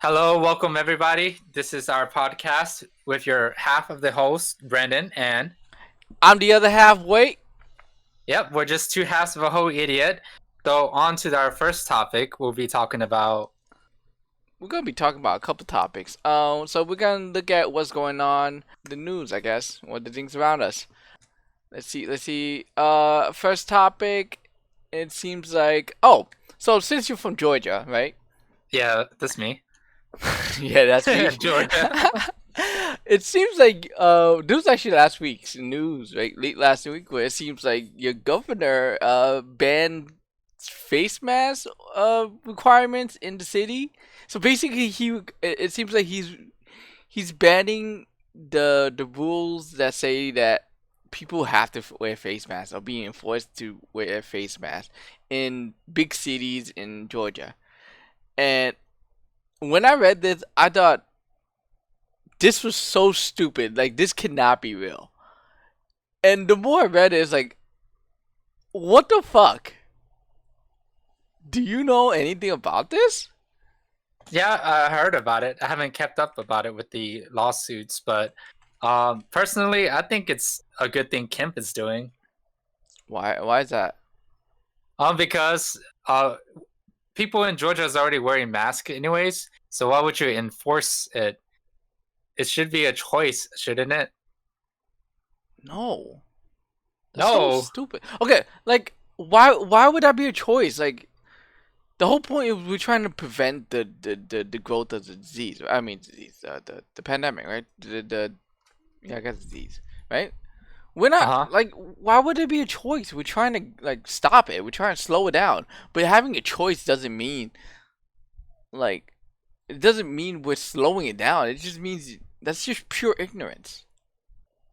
Hello, welcome everybody. This is our podcast with your half of the host, Brendan, and I'm the other half. Wait. yep, we're just two halves of a whole idiot. So on to our first topic, we'll be talking about We're gonna be talking about a couple topics. So we're gonna look at what's going on, the news, I guess, what the things around us. Let's see. First topic. It seems like so since you're from Georgia, right? yeah, that's me. Yeah, that's me. Georgia. It seems like this was actually last week's news, right? Late last week, where it seems like your governor banned face mask requirements in the city. So basically, it seems like he's banning the rules that say that people have to wear face masks or being enforced to wear face masks in big cities in Georgia. And when I read this, I thought this was so stupid. Like, this cannot be real. And the more I read it, it's like, what the fuck? Do you know anything about this? Yeah, I heard about it. I haven't kept up about it with the lawsuits, but personally, I think it's a good thing Kemp is doing. Why is that? Because people in Georgia is already wearing masks anyways, so why would you enforce it? It should be a choice, shouldn't it? No. That's so No. stupid. Okay, like why would that be a choice? Like the whole point is we're trying to prevent the growth of the disease. I mean disease, the pandemic, right? The yeah, I guess disease, right? We're not Uh-huh. like why would there be a choice? We're trying to like stop it. We're trying to slow it down. But having a choice doesn't mean like it doesn't mean we're slowing it down. It just means that's just pure ignorance.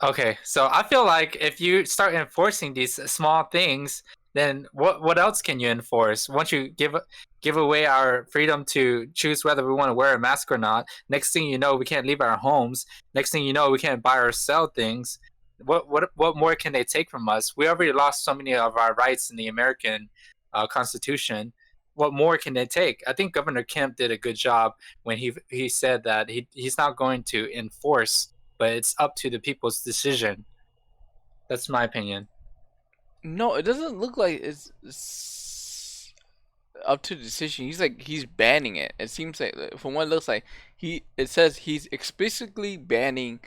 Okay, so I feel like if you start enforcing these small things, then what else can you enforce? Once you give away our freedom to choose whether we want to wear a mask or not, next thing you know, we can't leave our homes. Next thing you know, we can't buy or sell things. What more can they take from us? We already lost so many of our rights in the American Constitution. What more can they take? I think Governor Kemp did a good job when he said that he's not going to enforce, but it's up to the people's decision. That's my opinion. No, it doesn't look like it's up to the decision. He's banning it. It seems like from what it looks like, it says he's explicitly banning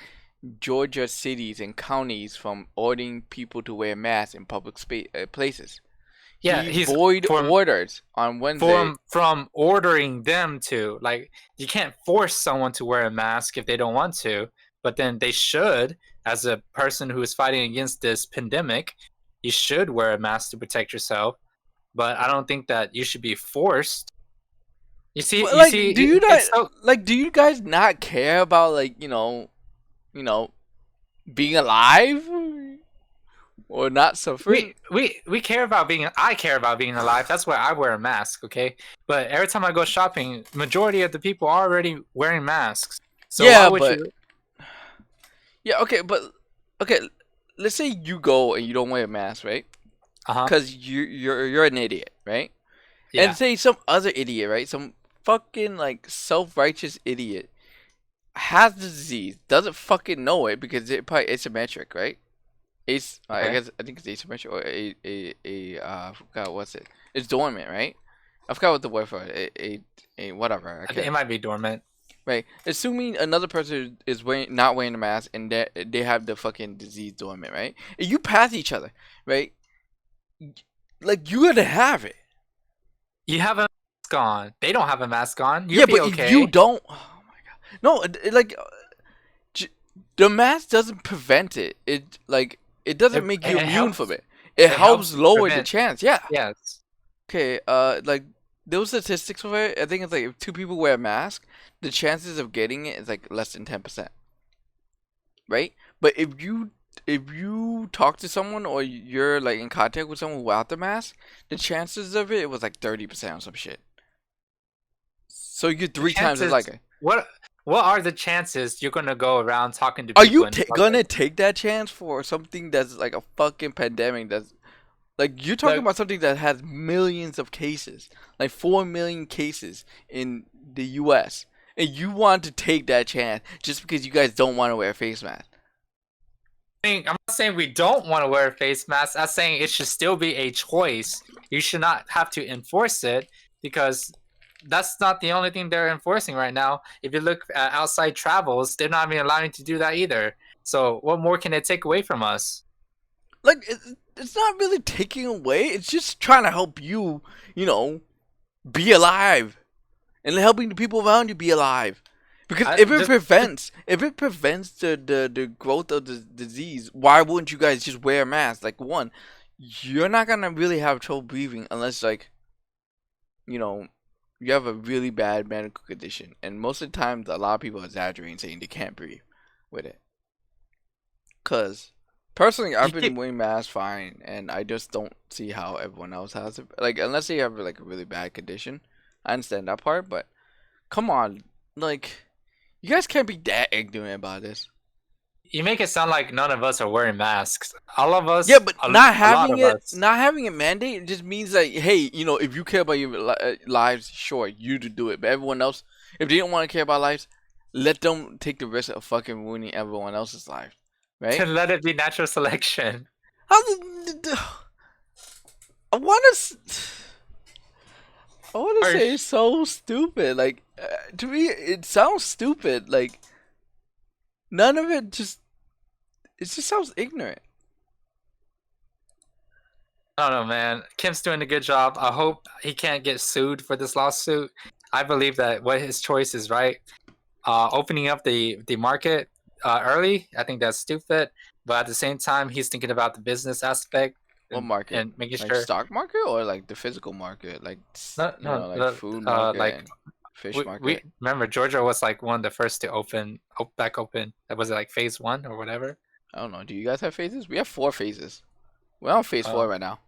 Georgia cities and counties from ordering people to wear masks in public places. Yeah, He he's void from orders on Wednesday. from ordering them to, like, you can't force someone to wear a mask if they don't want to, but then they should. As a person who is fighting against this pandemic, you should wear a mask to protect yourself. But I don't think that you should be forced. But You like, see, it's so do you guys not care about like you know, being alive or not suffering? we care about being. I care about being alive. That's why I wear a mask. Okay, but every time I go shopping, majority of the people are already wearing masks. So why Yeah, would but you? yeah, okay, but okay. Let's say you go and you don't wear a mask, right? Uh huh. Because you're an idiot, right? And Yeah. say some other idiot, right? Some fucking like self-righteous idiot has the disease, doesn't fucking know it because it probably asymmetric, right? I Okay. guess I think it's asymmetric or I forgot what's it. It's dormant, right? I forgot what the word for it. A whatever. I I think can't. it might be dormant. Right. Assuming another person is not wearing a mask and they have the fucking disease dormant, right? And you pass each other, right? Like you're gonna have it. You have a mask on. They don't have a mask on. You'll Yeah, be but if you okay. don't, oh my god, no, like j- the mask doesn't prevent it. It doesn't make It you immune helps. from it. It It helps helps lower the prevent. chance. Yeah. Yes. Okay. Like those statistics for it. I think it's like if two people wear a mask, the chances of getting it is like less than 10%. Right? But if you talk to someone or you're like in contact with someone without the mask, the chances of it was like 30% or some shit. So you're The three times as chances. likely. What What are the chances you're gonna go around talking to Are people you in public? gonna take that chance for something that's like a fucking pandemic? That's like you're talking The about something that has millions of cases, like 4 million cases in the U.S. and you want to take that chance just because you guys don't want to wear a face mask. I'm not saying we don't want to wear a face mask. I'm saying it should still be a choice. You should not have to enforce it because that's not the only thing they're enforcing right now. If you look at outside travels, they're not even allowing to do that either. So what more can they take away from us? Like it's not really taking away. It's just trying to help you, you know, be alive and helping the people around you be alive. Because I if it just prevents the growth of the disease, why wouldn't you guys just wear a mask? Like one, you're not gonna really have trouble breathing unless like, you know, you have a really bad medical condition. And most of the time, a lot of people exaggerate saying they can't breathe with it. Cause personally, I've you been keep wearing masks fine, and I just don't see how everyone else has it. Like unless they have like a really bad condition, I understand that part. But come on, like you guys can't be that ignorant about this. you make it sound like none of us are wearing masks. All of Yeah, us, but a lot of us. not having it mandate, just means like, hey, you know, if you care about your lives, sure, you to do it. But everyone else, if they don't want to care about lives, let them take the risk of fucking ruining everyone else's life, To right? let it be natural selection. How I want to. I want to Or say it's so stupid. Like to me, it sounds stupid. Like none of it just. It just sounds ignorant. I don't know, man. Kim's doing a good job. I hope he can't get sued for this lawsuit. I believe that what his choice is right. Opening up the market early, I think that's stupid. But at the same time, he's thinking about the business aspect What market? and making Like sure. stock market or like the physical market? Like No, you know, like food market like and fish we market. remember Georgia was like one of the first to open back open. That was it like phase one or whatever. I don't know. Do you guys have phases? We have 4 phases. We're on phase Uh, 4 right now.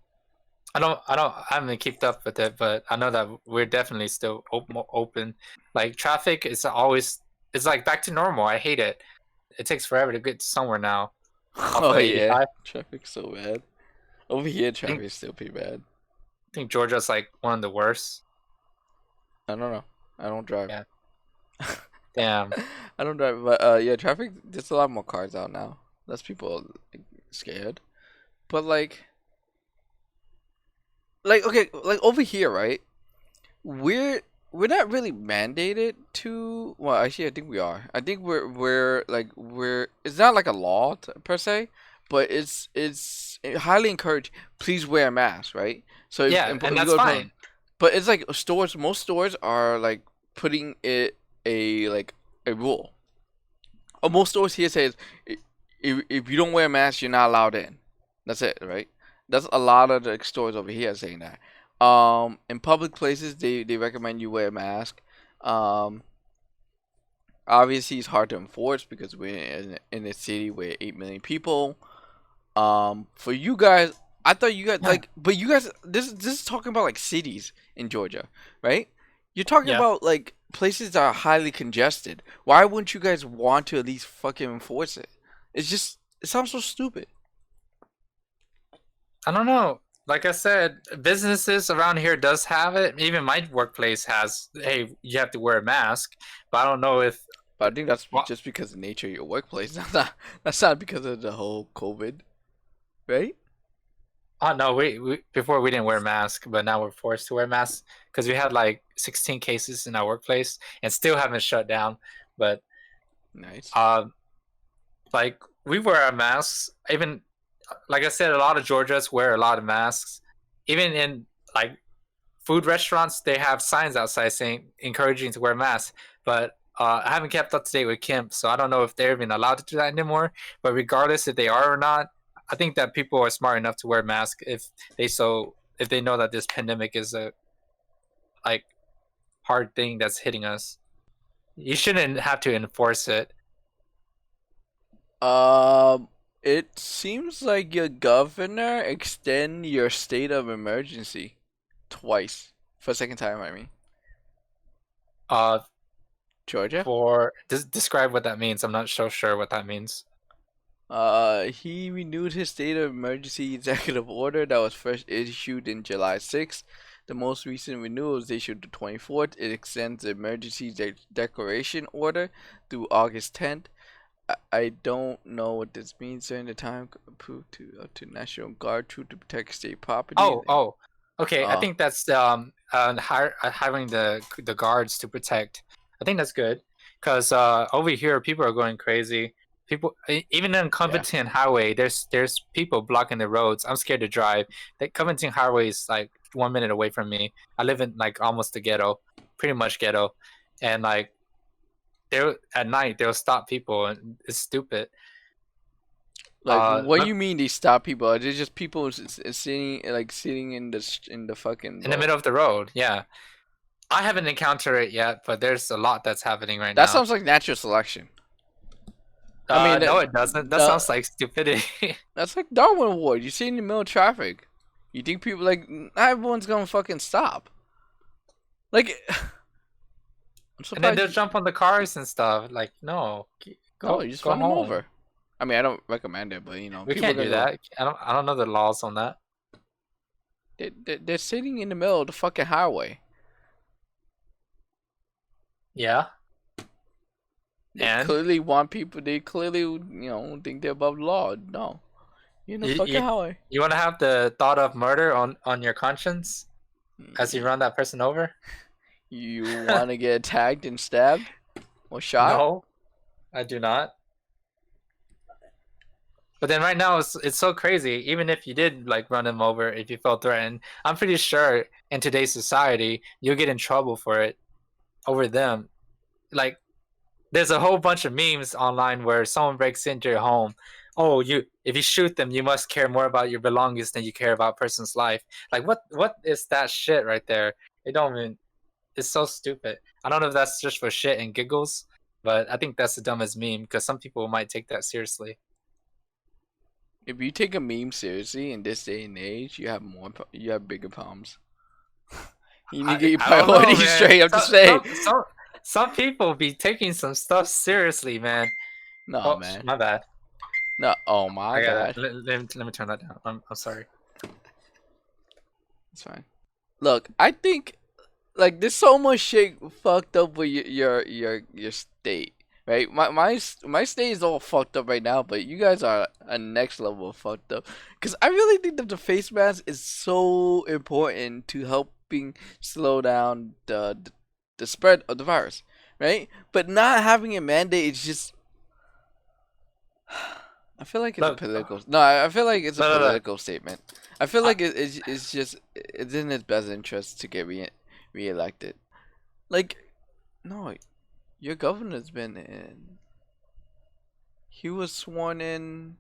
I haven't kept up with it, but I know that we're definitely still open. Like traffic is always, it's like back to normal. I hate it. It takes forever to get somewhere now. Off Oh of yeah, 85. traffic's so bad. Over here, I think traffic's still pretty bad. I think Georgia's like one of the worst. I don't know. I don't drive. Yeah. Damn. I don't drive, but yeah, traffic. There's a lot more cars out now. Less people like, scared. But like okay, like over here, right? We're we're not really mandated to. Well, actually, I think we are. I think we're like we're. It's not like a law per se, but it's highly encouraged. Please wear a mask, right? So if, Yeah, and you that's go to, fine. but it's like stores. Most stores are like putting it a like a rule. Most stores here says if you don't wear a mask, you're not allowed in. That's it, right? That's a lot of the stores over here saying that. In public places, they recommend you wear a mask. Um, Obviously, it's hard to enforce because we're in a city with 8 million people. For you guys, I thought you guys like, but you guys, this is talking about like cities in Georgia, right? You're talking Yeah. about like places that are highly congested. Why wouldn't you guys want to at least fucking enforce it? It's just it sounds so stupid. I don't know. Like I said, businesses around here does have it. Even my workplace has, hey, you have to wear a mask. But I don't know if But I think that's well, just because of the nature of your workplace. That's not because of the whole COVID, right? oh no, we before we didn't wear masks, but now we're forced to wear masks because we had like 16 cases in our workplace and still haven't shut down. But Nice. um, like we wear our masks. Even like I said, a lot of Georgians wear a lot of masks. Even in like food restaurants, they have signs outside saying encouraging to wear masks. But I haven't kept up to date with Kim, so I don't know if they're even allowed to do that anymore. But regardless if they are or not, I think that people are smart enough to wear masks if they know that this pandemic is a like hard thing that's hitting us. You shouldn't have to enforce it. Um, it seems like your governor extend your state of emergency twice. For a second time, I mean. Uh, Georgia? for describe what that means. I'm not so sure what that means. He renewed his state of emergency executive order that was first issued in July 6th. The most recent renewal is issued the 24th. It extends the emergency declaration order through August 10th. I don't know what this means. During the time approved to National Guard troop to protect state property. Oh. Okay, I Oh, think that's hiring the guards to protect. I think that's good because over here people are going crazy. People even in yeah. Covington Highway, there's people blocking the roads. I'm scared to drive. That Covington Highway is like 1 minute away from me. I live in like almost the ghetto, pretty much ghetto, and like they at night they'll stop people and it's stupid. Like, what do Look you mean they stop people? Are they just people sitting in the fucking in the road? middle of the road. Yeah, I haven't encountered it yet, but there's a lot that's happening right That now. sounds like natural selection. I mean, No, it doesn't. That the sounds like stupidity. that's like Darwin Award. You see in the middle of traffic. You think people like not everyone's gonna fucking stop? Like, I'm And then surprised. they'll jump on the cars and stuff. Like, no, No, go you just go run them home. over. I mean, I don't recommend it, but We people are can't gonna do go. that. I don't know the laws on that. They're sitting in the middle of the fucking highway. Yeah, They and clearly want people. They clearly, think they're above the law. No, you're in the you fucking you, highway. you want to have the thought of murder on your conscience as you run that person over? You want to get tagged and stabbed or shot? No, I do not. But then right now it's so crazy. Even if you did like run him over, if you felt threatened, I'm pretty sure in today's society you'll get in trouble for it over them. Like there's a whole bunch of memes online where someone breaks into your home. Oh, you if you shoot them, you must care more about your belongings than you care about a person's life. Like what is that shit right there? It don't even it's so stupid. I don't know if that's just for shit and giggles, but I think that's the dumbest meme because some people might take that seriously. If you take a meme seriously in this day and age, you have bigger problems. You need to get your I don't know, priorities man. straight. I'm just saying. Some people be taking some stuff seriously, man. No, Oh, man. my bad. No. Oh my I gotta bad. let me turn that down. I'm sorry. It's fine. Look, I think like there's so much shit fucked up with your state, right? My state is all fucked up right now, but you guys are a next level of fucked up. Cause I really think that the face mask is so important to helping slow down the spread of the virus, right? But not having a mandate is just. I feel like it's a Look, political. No, I feel like it's a look. political statement. I feel I, like it's just it's in his best interest to get reelected. Like, no, your governor's been in. He was sworn in.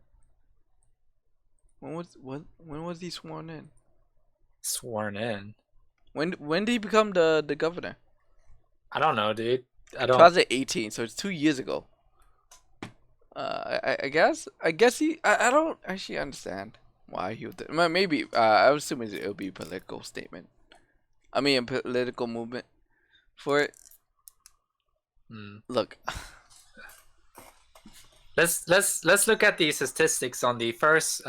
When was he sworn in? sworn in. When did he become the governor? I don't know, dude. I don't. 2018, so it's 2 years ago. I guess I don't actually understand why he would. Well, maybe I was assuming it would be a political statement. I mean, a political movement for it. Hmm. Look, Let's look at the statistics on the first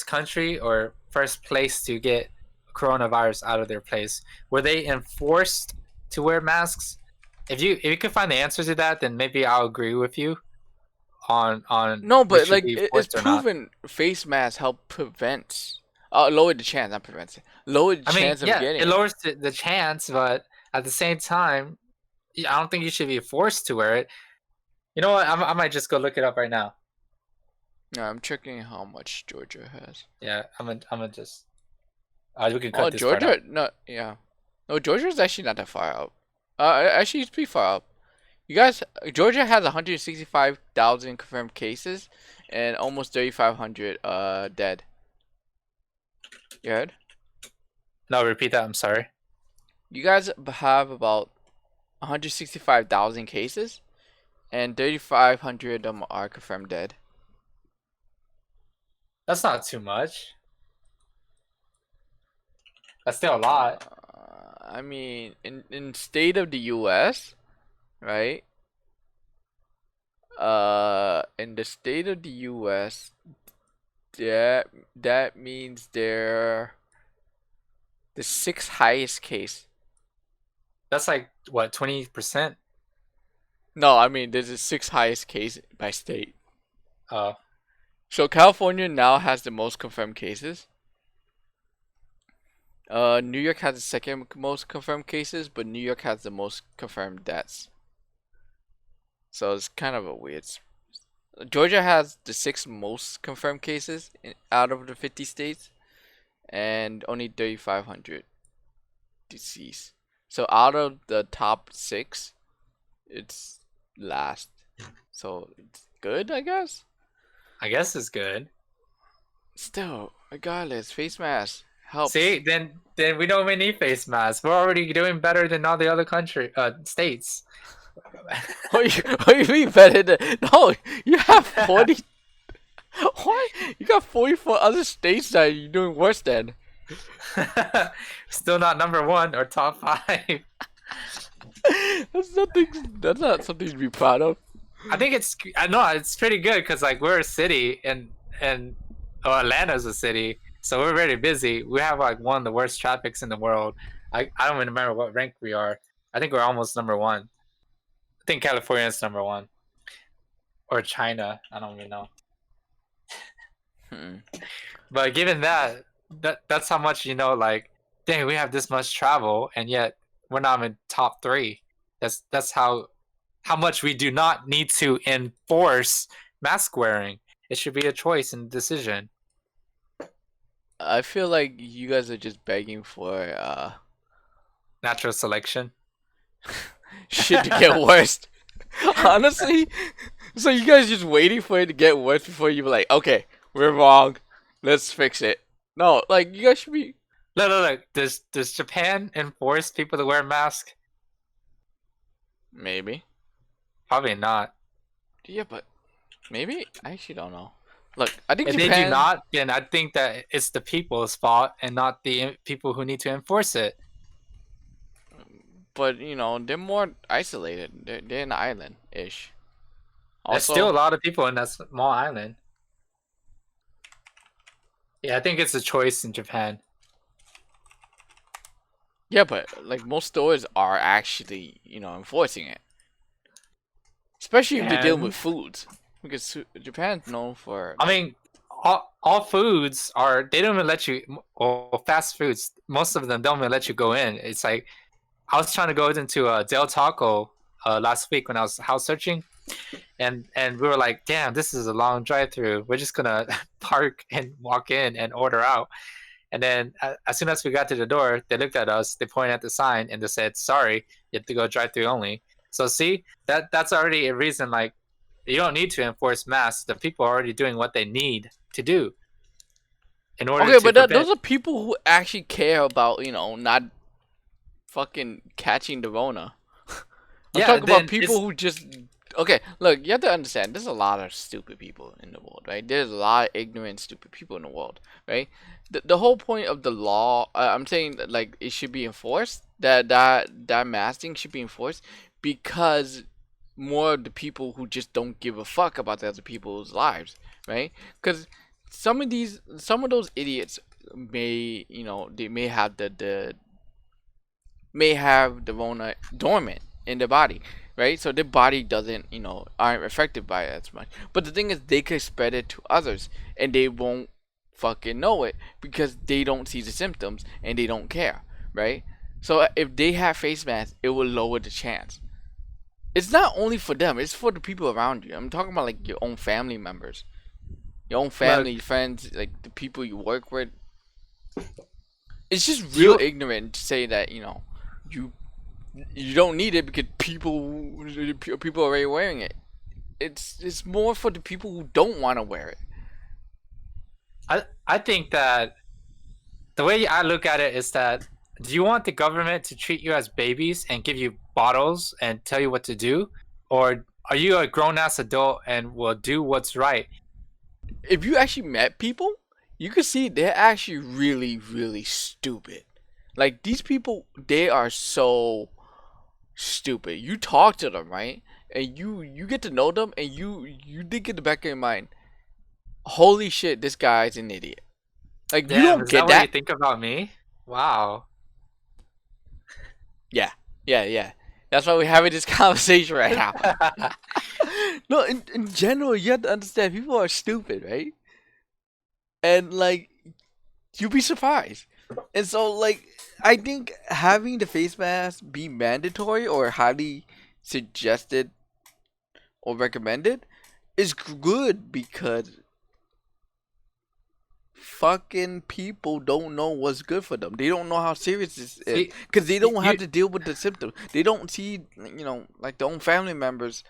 country or first place to get coronavirus out of their place. Were they enforced to wear masks? If you can find the answer to that, then maybe I'll agree with you on no, they but should like be it's forced or not. proven face masks help prevent, lower the chance, not prevent it, lower the I mean, chance of yeah, getting it it. lowers the chance, but at the same time, I don't think you should be forced to wear it. You know what? I might just go look it up right now. Yeah, I'm checking how much Georgia has. Yeah, I'm gonna just. We can Oh, cut this part out. Georgia, no, yeah, no, Georgia's actually not that far out. Actually, it's pretty far out. You guys, Georgia has 165,000 confirmed cases and almost 3,500 dead. You heard? No, repeat that. I'm sorry. You guys have about 165,000 cases and 3,500 of them are confirmed dead. That's not too much. That's still a lot. I mean, in state of the U.S., right? In the state of the U.S., that means there The sixth highest case. That's like what, 20%? No, I mean there's the sixth highest case by state. Oh, So California now has the most confirmed cases. New York has the second most confirmed cases, but New York has the most confirmed deaths. So it's kind of a weird. Georgia has the sixth most confirmed cases out of the 50 states, and only 3,500 deceased. So out of the top six, it's last. So it's good, I guess. I guess it's good. Still, regardless, face mask helps. See, then we don't even need face masks. We're already doing better than all the other states. What you mean better than? No, you have 40. What? You got 44 other states that you're doing worse than. Still not number one or top five. That's nothing. That's not something to be proud of. I know it's pretty good because like we're a city and Atlanta's a city, so we're very busy. We have like one of the worst traffics in the world. I don't even remember what rank we are. I think we're almost number one. I think California is number one or China. I don't even know. Hmm. But given that's how much like, dang, we have this much travel and yet we're not in top three. That's how much we do not need to enforce mask wearing. It should be a choice and decision. I feel like you guys are just begging for Natural selection. shit to get worse. Honestly, so you guys just waiting for it to get worse before you be like, okay, we're wrong, let's fix it. No, like you guys should be. Look. Does Japan enforce people to wear masks? Maybe. Probably not. Yeah, but maybe I actually don't know. Look, I think If they do Japan. not, then I think that it's the people's fault and not the people who need to enforce it. But they're more isolated. They're an island ish. There's still a Also, lot of people in that small island. Yeah, I think it's a choice in Japan. yeah, but like most stores are actually enforcing it, especially if they're dealing with And foods. Because Japan's known for I like. mean, all foods are, they don't even let you. Well, fast foods, most of them don't even let you go in. It's like I was trying to go into Del Taco last week when I was house searching, and we were like, damn, this is a long drive through. We're just gonna park and walk in and order out. And then as soon as we got to the door, they looked at us, they pointed at the sign, and they said, sorry, you have to go drive through only. So see, that's already a reason. Like, you don't need to enforce masks. The people are already doing what they need to do in order Okay, to but prevent. those are people who actually care about not fucking catching the Rona. I'm Yeah, talking about then people it's who just. Okay, look, you have to understand. There's a lot of stupid people in the world, right? There's a lot of ignorant, stupid people in the world, right? The whole point of the law, I'm saying that, like, it should be enforced. That masking should be enforced because more of the people who just don't give a fuck about the other people's lives, right? Because some of those idiots they may have the Rona dormant in their body, right? So their body doesn't, aren't affected by it as much. But the thing is, they could spread it to others, and they won't fucking know it because they don't see the symptoms and they don't care, right? So if they have face masks, it will lower the chance. It's not only for them; it's for the people around you. I'm talking about like your own family members, your own look, family, friends, like the people you work with. It's just real you. ignorant to say that you you don't need it because people are already wearing it. It's more for the people who don't want to wear it. I think that the way I look at it is that, do you want the government to treat you as babies and give you bottles and tell you what to do, or are you a grown ass adult and will do what's right? If you actually met people, you could see they're actually really, really stupid. Like these people, they are so stupid. You talk to them, right? And you get to know them, and you think in the back of your mind, holy shit, this guy's an idiot. Like you Damn, don't is that get what you that. think about me? Wow. Yeah, yeah. That's why we're having this conversation right now. No, in general, you have to understand people are stupid, right? And like you'd be surprised. And so like I think having the face mask be mandatory or highly suggested or recommended is good because fucking people don't know what's good for them. They don't know how serious this is See, because they don't you have to deal with the symptoms. They don't see, like their own family members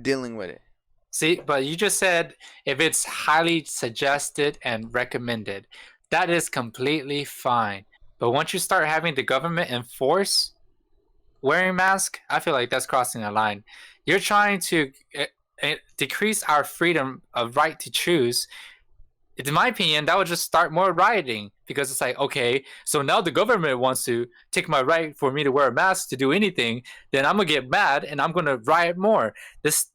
dealing with it. see, but you just said if it's highly suggested and recommended, that is completely fine. But once you start having the government enforce wearing mask, I feel like that's crossing a line. You're trying to decrease our freedom of right to choose. In my opinion, that would just start more rioting because it's like, okay, so now the government wants to take my right for me to wear a mask to do anything. Then I'm gonna get mad and I'm gonna riot more. This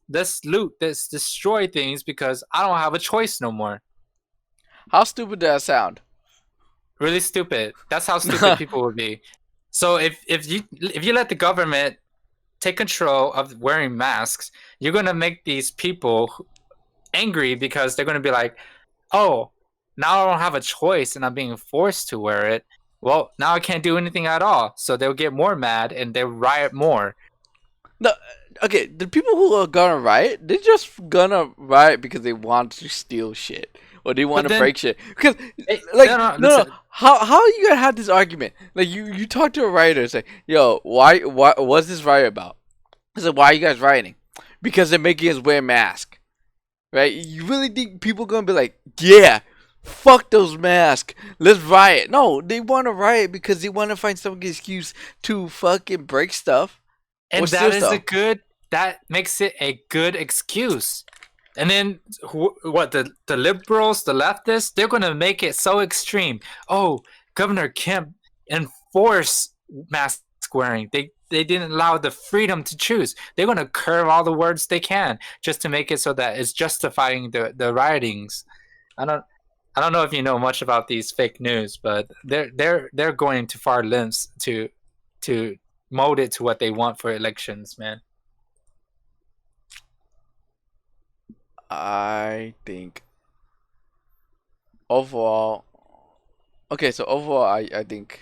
loot, this destroy things because I don't have a choice no more. How stupid does that sound? Really stupid. That's how stupid people would be. So if you let the government take control of wearing masks, you're gonna make these people angry because they're gonna be like, oh, now I don't have a choice and I'm being forced to wear it. Well, now I can't do anything at all. So they'll get more mad and they'll riot more. No, okay. The people who are gonna riot, they're just gonna riot because they want to steal shit or they want But to then, break shit. Because, no, like, no, no. listen. How are you gonna have this argument? Like, you talk to a rioter and say, "Yo, why, what's this riot about?" I said, "Why are you guys rioting?" Because they're making us wear masks, right? You really think people gonna be like, "Yeah, fuck those masks, let's riot"? No, they want to riot because they want to find some excuse to fucking break stuff or And steal stuff. that makes it a good excuse. And then what the liberals, the leftists, they're going to make it so extreme. Oh, Governor Kemp enforce mask wearing. They didn't allow the freedom to choose. They're going to curve all the words they can just to make it so that it's justifying the riotings. I don't I don't know if you know much about these fake news, but they're going to far lengths to mold it to what they want for elections, man. I think overall, okay, so overall, I think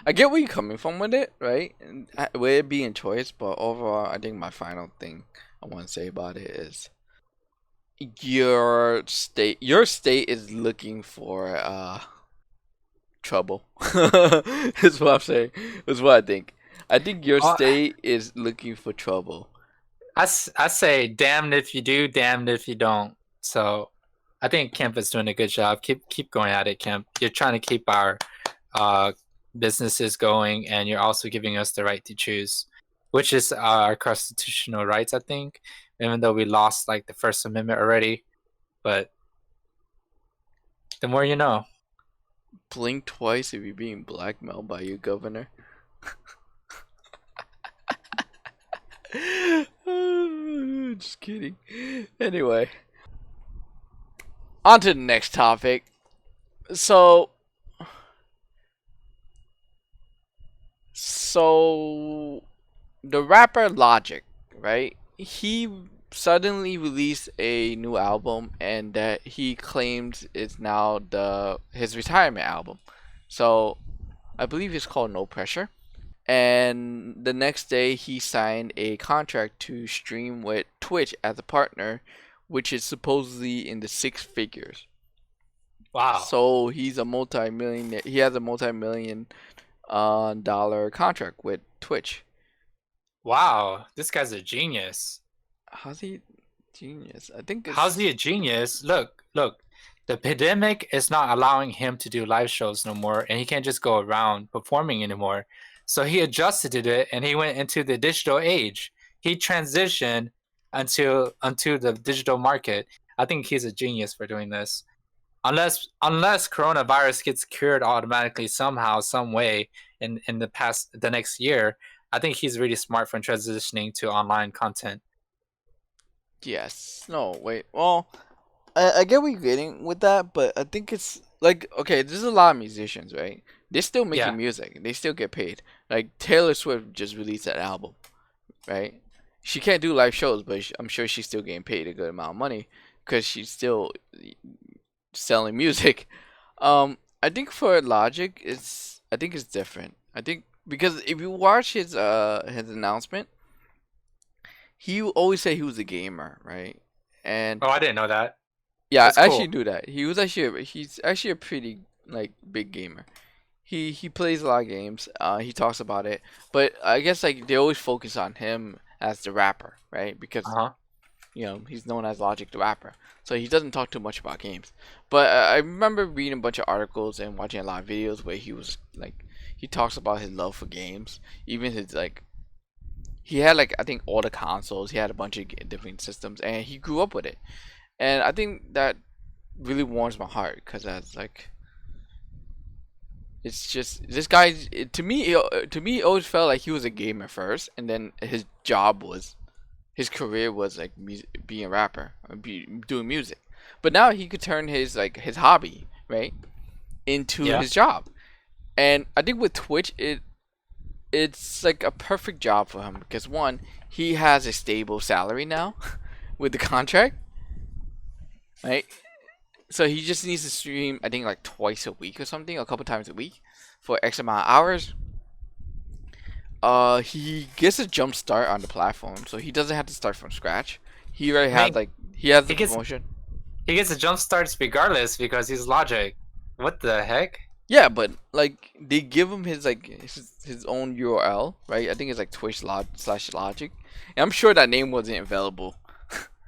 I get where you're coming from with it, right? And with it being choice, but overall, I think my final thing I want to say about it is your state is looking for trouble. Is what I'm saying. Is what I think. I think your Uh, state is looking for trouble. I say damned if you do, damned if you don't. So I think Kemp is doing a good job. Keep going at it, Kemp. You're trying to keep our uh, businesses going, and you're also giving us the right to choose, which is our constitutional rights, I think. Even though we lost like the First Amendment already, but the more you know. Blink twice if you're being blackmailed by your governor. Just kidding. Anyway, on to the next topic. So, so the rapper Logic, right? He suddenly released a new album, and that he claims is now the his retirement album. So, I believe it's called No Pressure. And the next day, he signed a contract to stream with Twitch as a partner, which is supposedly in the six figures. Wow. So he's a multi-million. He has a multi-million dollar contract with Twitch. Wow, this guy's a genius. How's he genius? I think How's he it's a genius? Look. The pandemic is not allowing him to do live shows no more, and he can't just go around performing anymore. So he adjusted to it, and he went into the digital age. He transitioned unto the digital market. I think he's a genius for doing this. Unless coronavirus gets cured automatically somehow, some way in the next year, I think he's really smart for transitioning to online content. yes. No, wait. Well, I get what you're getting with that, but I think it's like okay. There's a lot of musicians, right? they're still Yeah. making music. They still get paid. Like Taylor Swift just released an album, right? She can't do live shows, but I'm sure she's still getting paid a good amount of money because she's still selling music. I think for Logic, I think it's different. I think because if you watch his announcement, he always said he was a gamer, right? And Oh, I didn't know that. yeah, That's I actually cool. knew that. He's actually a pretty like big gamer. He plays a lot of games. He talks about it, but I guess like they always focus on him as the rapper, right? Because Uh-huh. he's known as Logic the rapper, so he doesn't talk too much about games. But I remember reading a bunch of articles and watching a lot of videos where he was like, he talks about his love for games, even his like, he had like I think all the consoles, he had a bunch of different systems, and he grew up with it, and I think that really warms my heart because that's like, it's just this guy to me it always felt like he was a gamer first, and then his career was like being a rapper or doing music, but now he could turn his like his hobby, right, into Yeah. his job. And I think with Twitch it's like a perfect job for him because one, he has a stable salary now with the contract, right? So he just needs to stream I think like twice a week or something, a couple times a week for X amount of hours. He gets a jump start on the platform, so he doesn't have to start from scratch. He already I had mean, like he has he the gets promotion. he gets a jump starts regardless because he's Logic. What the heck? Yeah, but like they give him his like his own URL, right? I think it's like Twitch/Logic, and I'm sure that name wasn't available.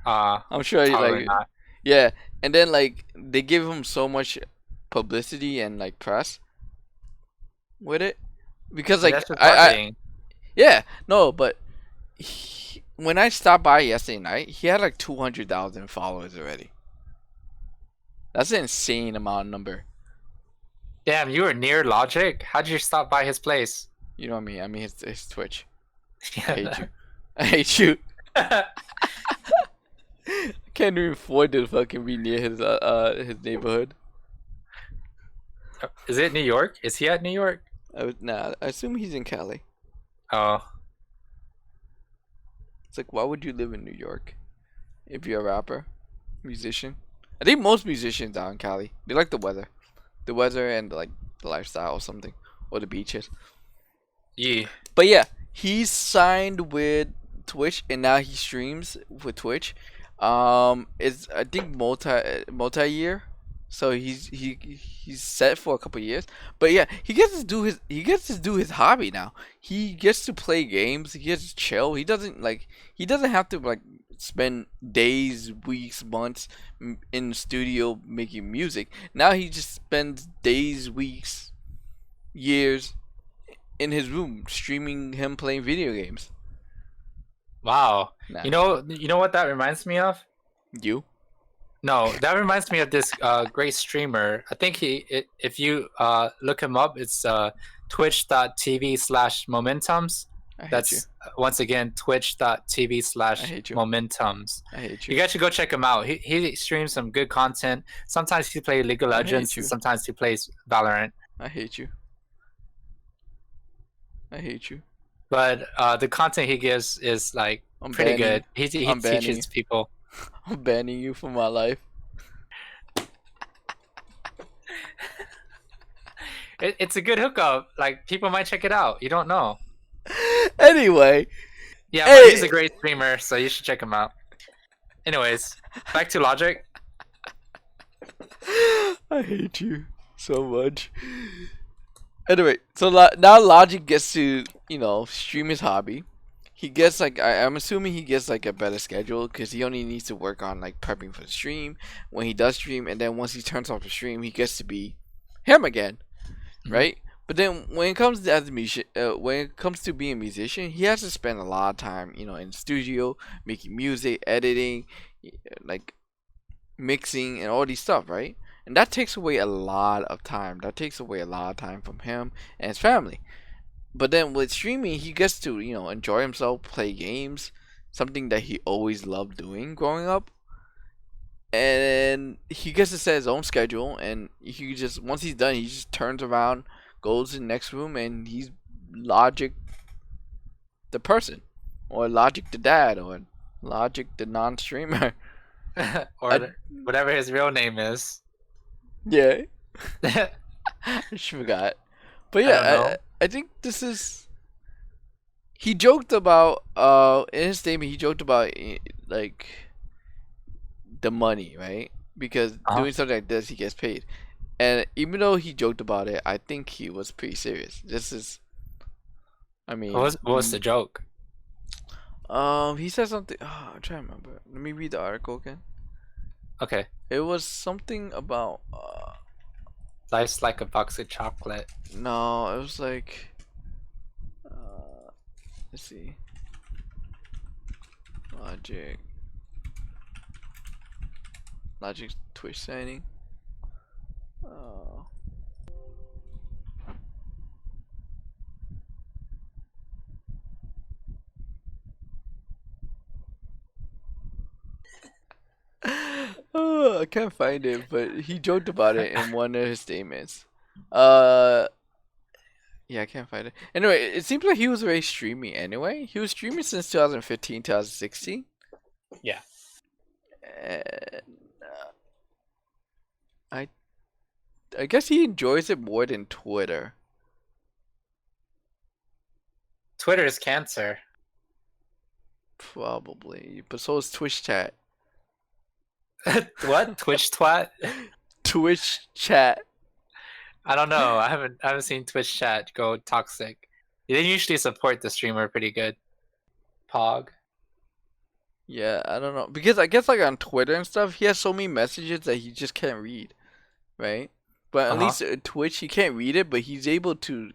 I'm sure Probably like not. yeah, and then like they give him so much publicity and like press with it because But like that's just I marketing. yeah no, but when I stopped by yesterday night, he had like 200,000 followers already. That's an insane amount of number. Damn, you were near Logic. How'd you stop by his place? You know what I mean? I mean his Twitch. I hate Yeah. you. I hate you. Can't even afford to fucking be near his neighborhood. Is it New York? Is he at New York? Nah, I assume he's in Cali. Oh, It's like, why would you live in New York if you're a rapper, musician? I think most musicians are in Cali. They like the weather and like the lifestyle or something, or the beaches. yeah. But yeah, he's signed with Twitch and now he streams with Twitch. It's I think multi year, so he's set for a couple years. But yeah, he gets to do his hobby now. He gets to play games. He gets to chill. He doesn't have to like spend days, weeks, months in the studio making music. Now he just spends days, weeks, years in his room streaming him playing video games. Wow. Nah, You know what that reminds me of? you? No, that reminds me of this great streamer. I think if you look him up, it's twitch.tv/momentums. I hate you. That's once again twitch.tv I slash hate you. momentums. I hate You you. guys should go check him out. He streams some good content. Sometimes he plays League of I hate Legends, you. and sometimes he plays Valorant. I hate you. I hate you. But the content he gives is like I'm pretty banning you. good. He I'm banning you. teaches people. I'm banning you from my life. It's a good hookup. Like people might check it out. You don't know. Anyway, Yeah, but he's hey, a great streamer, so you should check him out. Anyways, back to Logic. I hate you so much. Anyway, so now Logic gets to stream his hobby. He gets like I'm assuming he gets like a better schedule because he only needs to work on like prepping for the stream when he does stream, and then once he turns off the stream, he gets to be him again, Mhm. right? But then when it comes to as a musician, when it comes to being a musician, he has to spend a lot of time, in the studio making music, editing, like mixing and all these stuff, right? And that takes away a lot of time. That takes away a lot of time from him and his family. But then with streaming, he gets to, enjoy himself, play games, something that he always loved doing growing up. And he gets to set his own schedule, and he just once he's done, he just turns around, goes in the next room and he's Logic the person, or Logic the dad, or Logic the non-streamer. Or whatever his real name is. Yeah, I I just forgot. But don't yeah, know. I think this is. He joked about in his statement. He joked about like the money, right? Because Uh-huh. doing something like this, he gets paid. And even though he joked about it, I think he was pretty serious. This is, I mean, What was the joke? he said something. Oh, I'm trying to remember. Let me read the article again. Okay. It was something about. Life's like a box of chocolate. No, it was like. Let's see. Logic. Logic Twitch signing. Oh. Oh, I can't find it, but he joked about it in one of his statements. Uh, yeah, I can't find it. Anyway, it seems like he was already streaming anyway. He was streaming since 2015, 2016. Yeah. And I I guess he enjoys it more than Twitter. Twitter is cancer. Probably. But so is Twitch chat. What? Twitch twat? Twitch chat. I don't know. I haven't seen Twitch chat go toxic. They usually support the streamer pretty good. Pog. Yeah, I don't know. Because I guess like on Twitter and stuff, he has so many messages that he just can't read, right? But at Uh-huh. least Twitch, he can't read it, but he's able to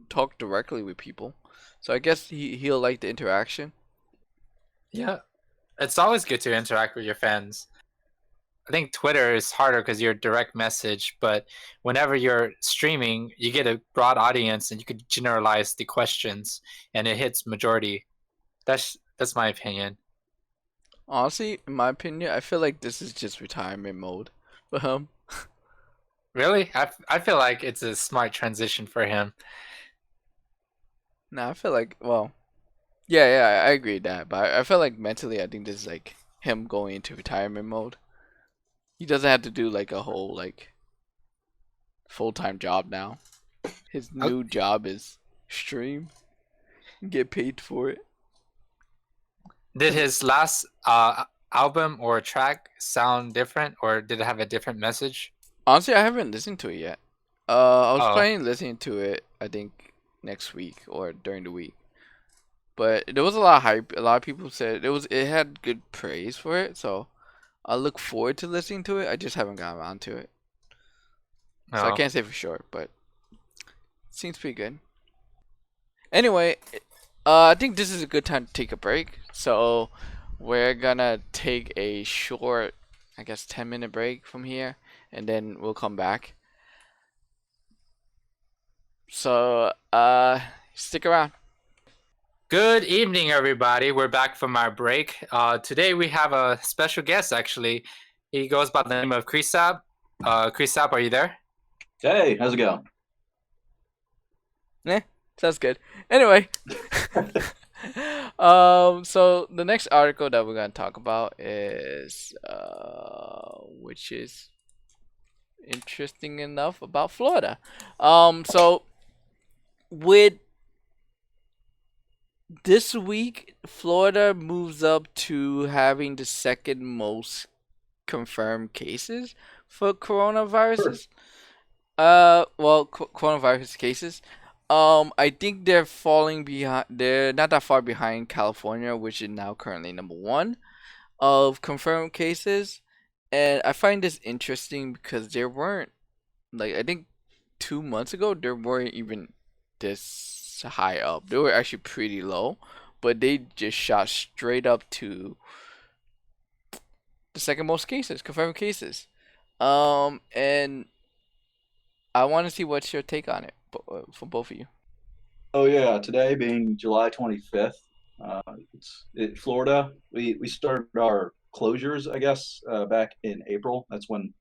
talk directly with people. So I guess he'll like the interaction. Yeah. It's always good to interact with your fans. I think Twitter is harder because you're direct message, but whenever you're streaming, you get a broad audience and you could generalize the questions and it hits majority. That's my opinion. Honestly, in my opinion, I feel like this is just retirement mode. Um, Really? I feel like it's a smart transition for him. nah, I feel like well, yeah, I agree with that, but I feel like mentally, I think this is like him going into retirement mode. He doesn't have to do like a whole like full-time job now. His Uh, new job is stream, get paid for it. Did 'Cause his last album or track sound different, or did it have a different message? honestly, I haven't listened to it yet. I was Oh, planning listening to it, I think next week or during the week. But there was a lot of hype. A lot of people said it had good praise for it, so I look forward to listening to it. I just haven't gotten around to it. So I no. can't say for sure, but it seems pretty good. Anyway, I think this is a good time to take a break. So we're gonna take a short, I guess 10-minute break from here, and then we'll come back. So stick around. Good evening, everybody. We're back from our break. Today we have a special guest. Actually, he goes by the name of Krisab. Krisab, are you there? Hey, how's it going? Sounds good. Anyway, so the next article that we're gonna talk about is which is interesting enough about Florida. So with this week, Florida moves up to having the second most confirmed cases for Sure. coronaviruses. Well, coronavirus cases. I think they're falling behind. They're not that far behind California, which is now currently number one of confirmed cases. And I find this interesting because there weren't like I think 2 months ago there weren't even this high up. They were actually pretty low, but they just shot straight up to the second most cases, confirmed cases. And I want to see what's your take on it from both of you. Oh yeah, today being July 25th, Florida. We started our closures, I guess, back in April. That's when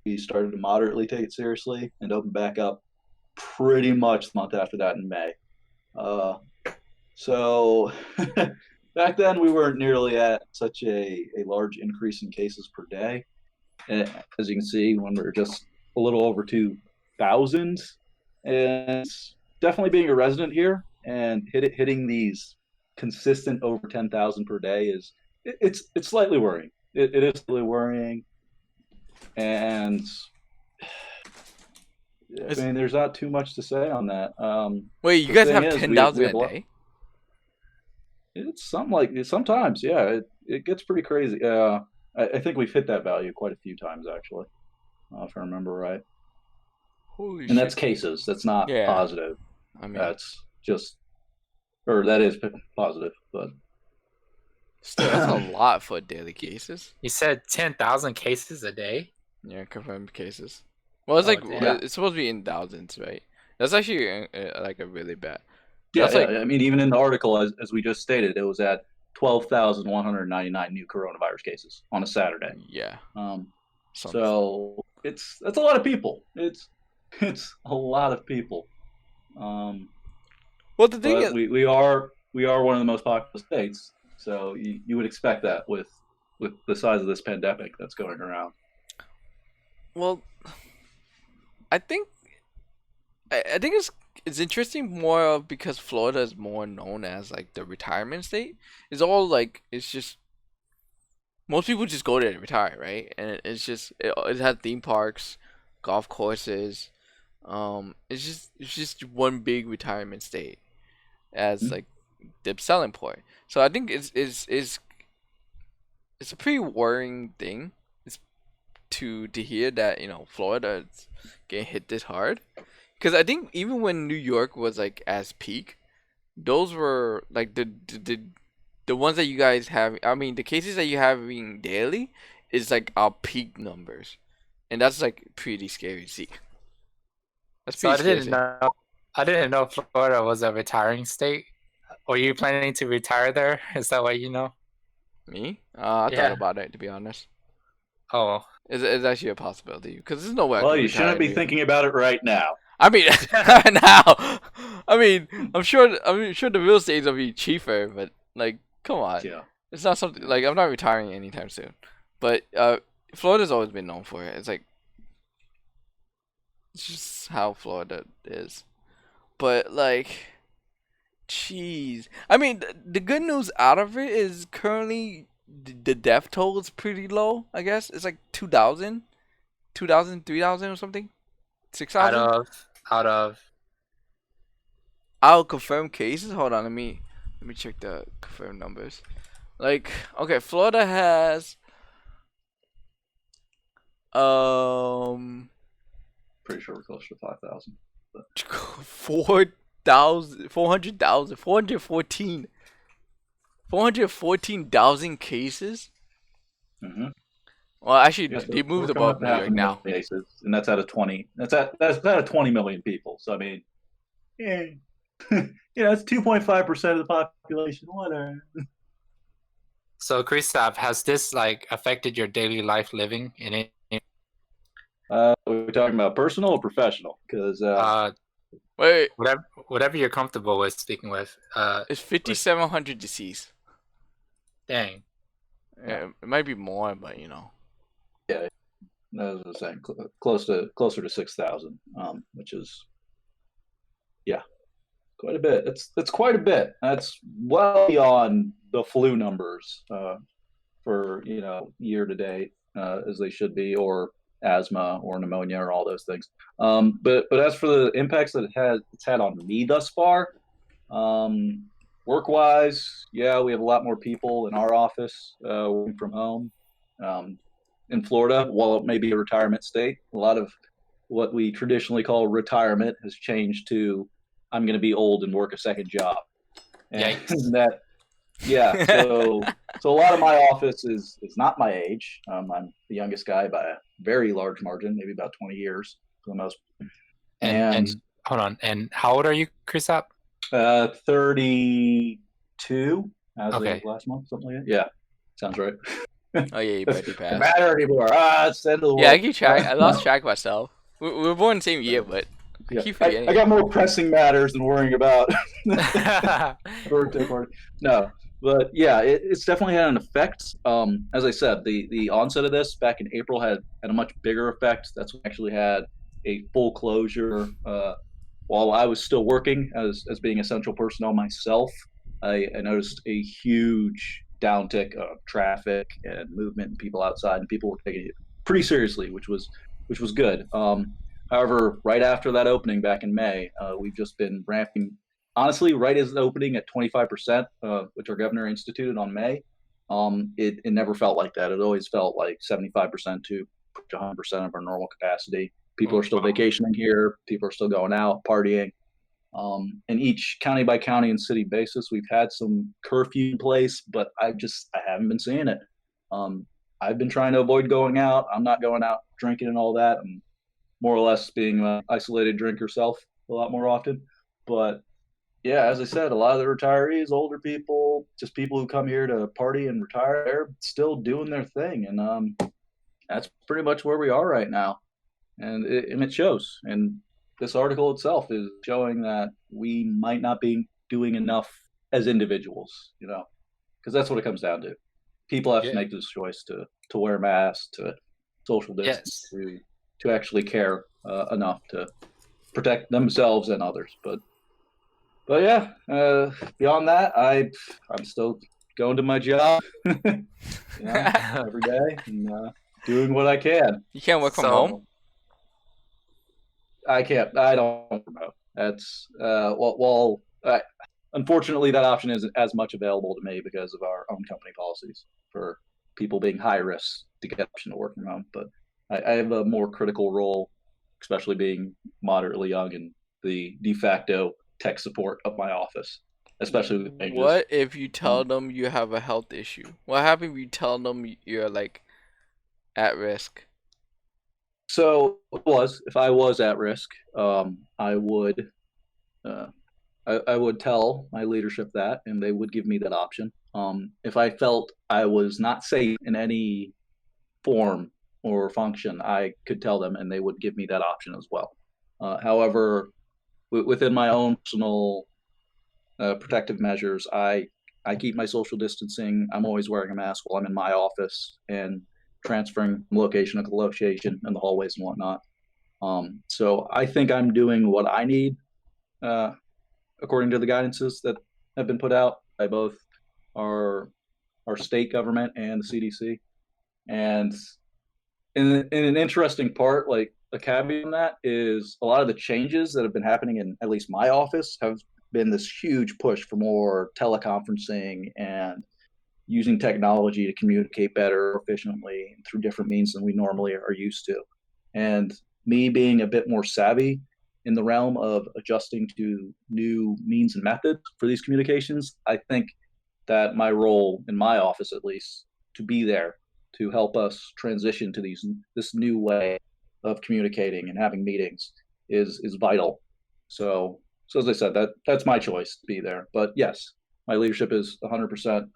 we started to moderately take it seriously and open back up. pretty much the month after that in May. So back then we weren't nearly at such a large increase in cases per day. And as you can see, when we were just a little over 2,000, and definitely being a resident here and hitting these consistent over 10,000 per day it's slightly worrying. It is slightly worrying, and I mean, there's not too much to say on that. Wait, you guys have 10,000 a day? It's something like sometimes, yeah. It gets pretty crazy. I think we've hit that value quite a few times actually, if I remember right. Holy and shit. that's cases. That's not positive. I mean, that's just, or that is positive, but still, that's a lot for daily cases. You said 10,000 cases a day? Yeah, confirmed cases. Well, it's it's supposed to be in thousands, right? That's actually like a really bad. Yeah, I mean, even in the article, as we just stated, it was at 12,199 new coronavirus cases on a Saturday. Yeah. So that's a lot of people. It's a lot of people. Well, the thing is, we are one of the most populous states, so you would expect that with the size of this pandemic that's going around. Well, I think it's interesting more because Florida is more known as like the retirement state. It's all like it's just most people just go there to retire, right? And it's just it has theme parks, golf courses. It's just one big retirement state as like the selling point. So I think it's a pretty worrying thing to hear that Florida is getting hit this hard. Because I think even when New York was like as peak, those were like the ones that you guys have. I mean, the cases that you having daily is like our peak numbers, and that's like pretty scary to see. That's pretty scary. I didn't know Florida was a retiring state. Were you planning to retire there? Is that why you know? Me? I thought about it, to be honest. Oh, it's actually a possibility because there's no way. Well, you shouldn't be thinking about it right now. I mean, now. I mean, I'm sure the real estates will be cheaper, but like, come on. Yeah. It's not something like I'm not retiring anytime soon. But Florida's always been known for it. It's like it's just how Florida is. But like, jeez. I mean, the good news out of it is currently the death toll is pretty low. I guess it's like 2,000, 3,000 or something. 6,000 out of confirmed cases. Hold on, let me check the confirmed numbers. Like, okay, Florida has pretty sure we're close to 5,000. 414,000 cases. Mm-hmm. Well, actually, they moved above New York now. Cases, and that's out of 20. That's out of 20 million people. So I mean, yeah, it's 2.5% of the population. Whatever. So, Christoph, has this like affected your daily life living in it? We're talking about personal or professional? Because wait, whatever you're comfortable with speaking with. It's 5,700 deceased. Dang. Yeah, it might be more, but Yeah, as I was saying, closer to 6,000, which is, yeah, quite a bit. It's quite a bit. That's well beyond the flu numbers for year to date as they should be, or asthma or pneumonia or all those things. But as for the impacts that it's had on me thus far, work-wise, yeah, we have a lot more people in our office working from home. In Florida, while it may be a retirement state, a lot of what we traditionally call retirement has changed to I'm going to be old and work a second job. And that, yeah, so a lot of my office is not my age. I'm the youngest guy by a very large margin, maybe about 20 years for the most. And hold on, and how old are you, Christoph? 32 as of last month, something like that. Yeah, sounds right. Oh yeah, you better pass. Matter anymore. It's the end of the world. Yeah, I keep track. I lost track of myself. We were born the same year, but Yeah. keep I forgetting. got more pressing matters than worrying about birthday party. No, but yeah, it's definitely had an effect. As I said, the onset of this back in April had a much bigger effect. That's when I actually had a full closure. While I was still working as being essential personnel myself, I noticed a huge downtick of traffic and movement and people outside, and people were taking it pretty seriously, which was good. However, right after that opening back in May, we've just been ramping. Honestly, right as the opening at 25%, which our governor instituted on May, it never felt like that. It always felt like 75% to 100% of our normal capacity. People are still vacationing here. People are still going out, partying. And each county by county and city basis, we've had some curfew in place, but I haven't been seeing it. I've been trying to avoid going out. I'm not going out drinking and all that. I'm more or less being an isolated drinker self a lot more often. But yeah, as I said, a lot of the retirees, older people, just people who come here to party and retire, they're still doing their thing. And that's pretty much where we are right now. And it shows. And this article itself is showing that we might not be doing enough as individuals, because that's what it comes down to. People have to make this choice to wear masks, to social distance, to actually care enough to protect themselves and others. But yeah, beyond that, I'm still going to my job every day and doing what I can. You can't work from home? I can't. I don't know. That's unfortunately, that option isn't as much available to me because of our own company policies for people being high risk to get the option to work from home. But I have a more critical role, especially being moderately young and the de facto tech support of my office, especially with changes. What if you tell them you have a health issue? What happens if you tell them you're like at risk? So if I was at risk, I would I would tell my leadership that, and they would give me that option. If I felt I was not safe in any form or function, I could tell them, and they would give me that option as well. However, within my own personal protective measures, I keep my social distancing. I'm always wearing a mask while I'm in my office and transferring from location to location in the hallways and whatnot. So I think I'm doing what I need, according to the guidances that have been put out by both our state government and the CDC. And in an interesting part, like a caveat on that is a lot of the changes that have been happening in at least my office have been this huge push for more teleconferencing and using technology to communicate better, efficiently through different means than we normally are used to. And me being a bit more savvy in the realm of adjusting to new means and methods for these communications, I think that my role in my office, at least, to be there to help us transition to this new way of communicating and having meetings is vital. So as I said, that's my choice to be there. But yes, my leadership is 100%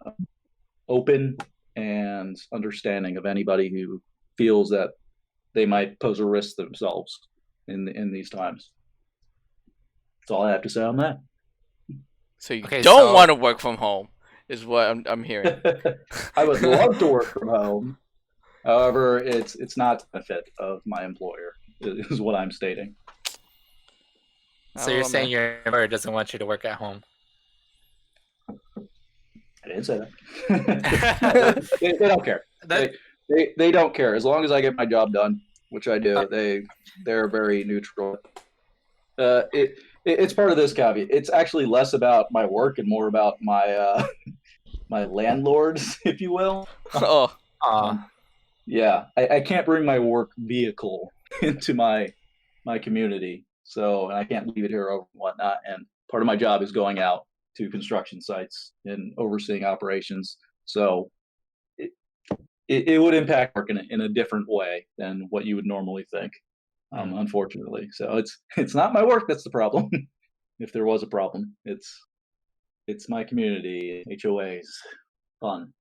open and understanding of anybody who feels that they might pose a risk to themselves in these times. That's all I have to say on that. So you don't want to work from home, is what I'm hearing. I would love to work from home. However, it's not the benefit of my employer, is what I'm stating. So you're saying your employer doesn't want you to work at home? I didn't say that. they don't care. They don't care. As long as I get my job done, which I do, they're very neutral. It's part of this caveat. It's actually less about my work and more about my my landlords, if you will. Yeah, I can't bring my work vehicle into my community, so I can't leave it here over and whatnot. And part of my job is going out to construction sites and overseeing operations. So it would impact work in a different way than what you would normally think, unfortunately. So it's not my work that's the problem. If there was a problem, it's my community, HOAs, fun.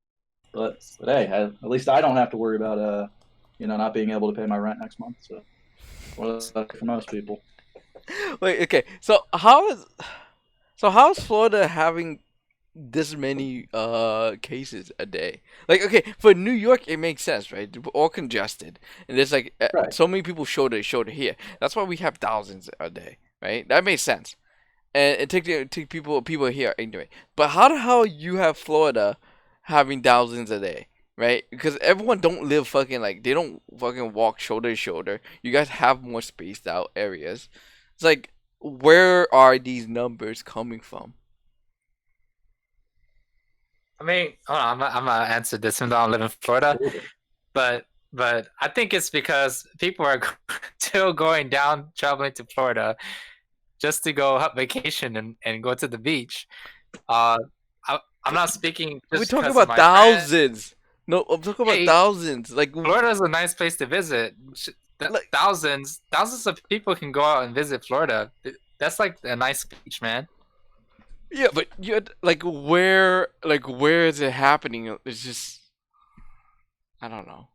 But hey, at least I don't have to worry about not being able to pay my rent next month. So well, that's for most people. Wait, okay. So how's Florida having this many cases a day? Like, okay, for New York it makes sense, right? We're all congested, and there's like Right. so many people shoulder to shoulder here. That's why we have thousands a day, right? That makes sense. And it take people here are ignorant. But how the hell you have Florida having thousands a day, right? Because everyone don't live fucking like they don't fucking walk shoulder to shoulder. You guys have more spaced out areas. It's like where are these numbers coming from? I mean, hold on, I'm gonna answer this even though I live in Florida, Absolutely. but I think it's because people are still going down traveling to Florida just to go have vacation and go to the beach. Uh, I'm not speaking We're just talking because of about my friend. thousands. No, I'm talking about Hey, thousands. Like, Florida is a nice place to visit. like Thousands of people can go out and visit Florida. That's like a nice beach, man. yeah, but you like where is it happening? It's just I don't know.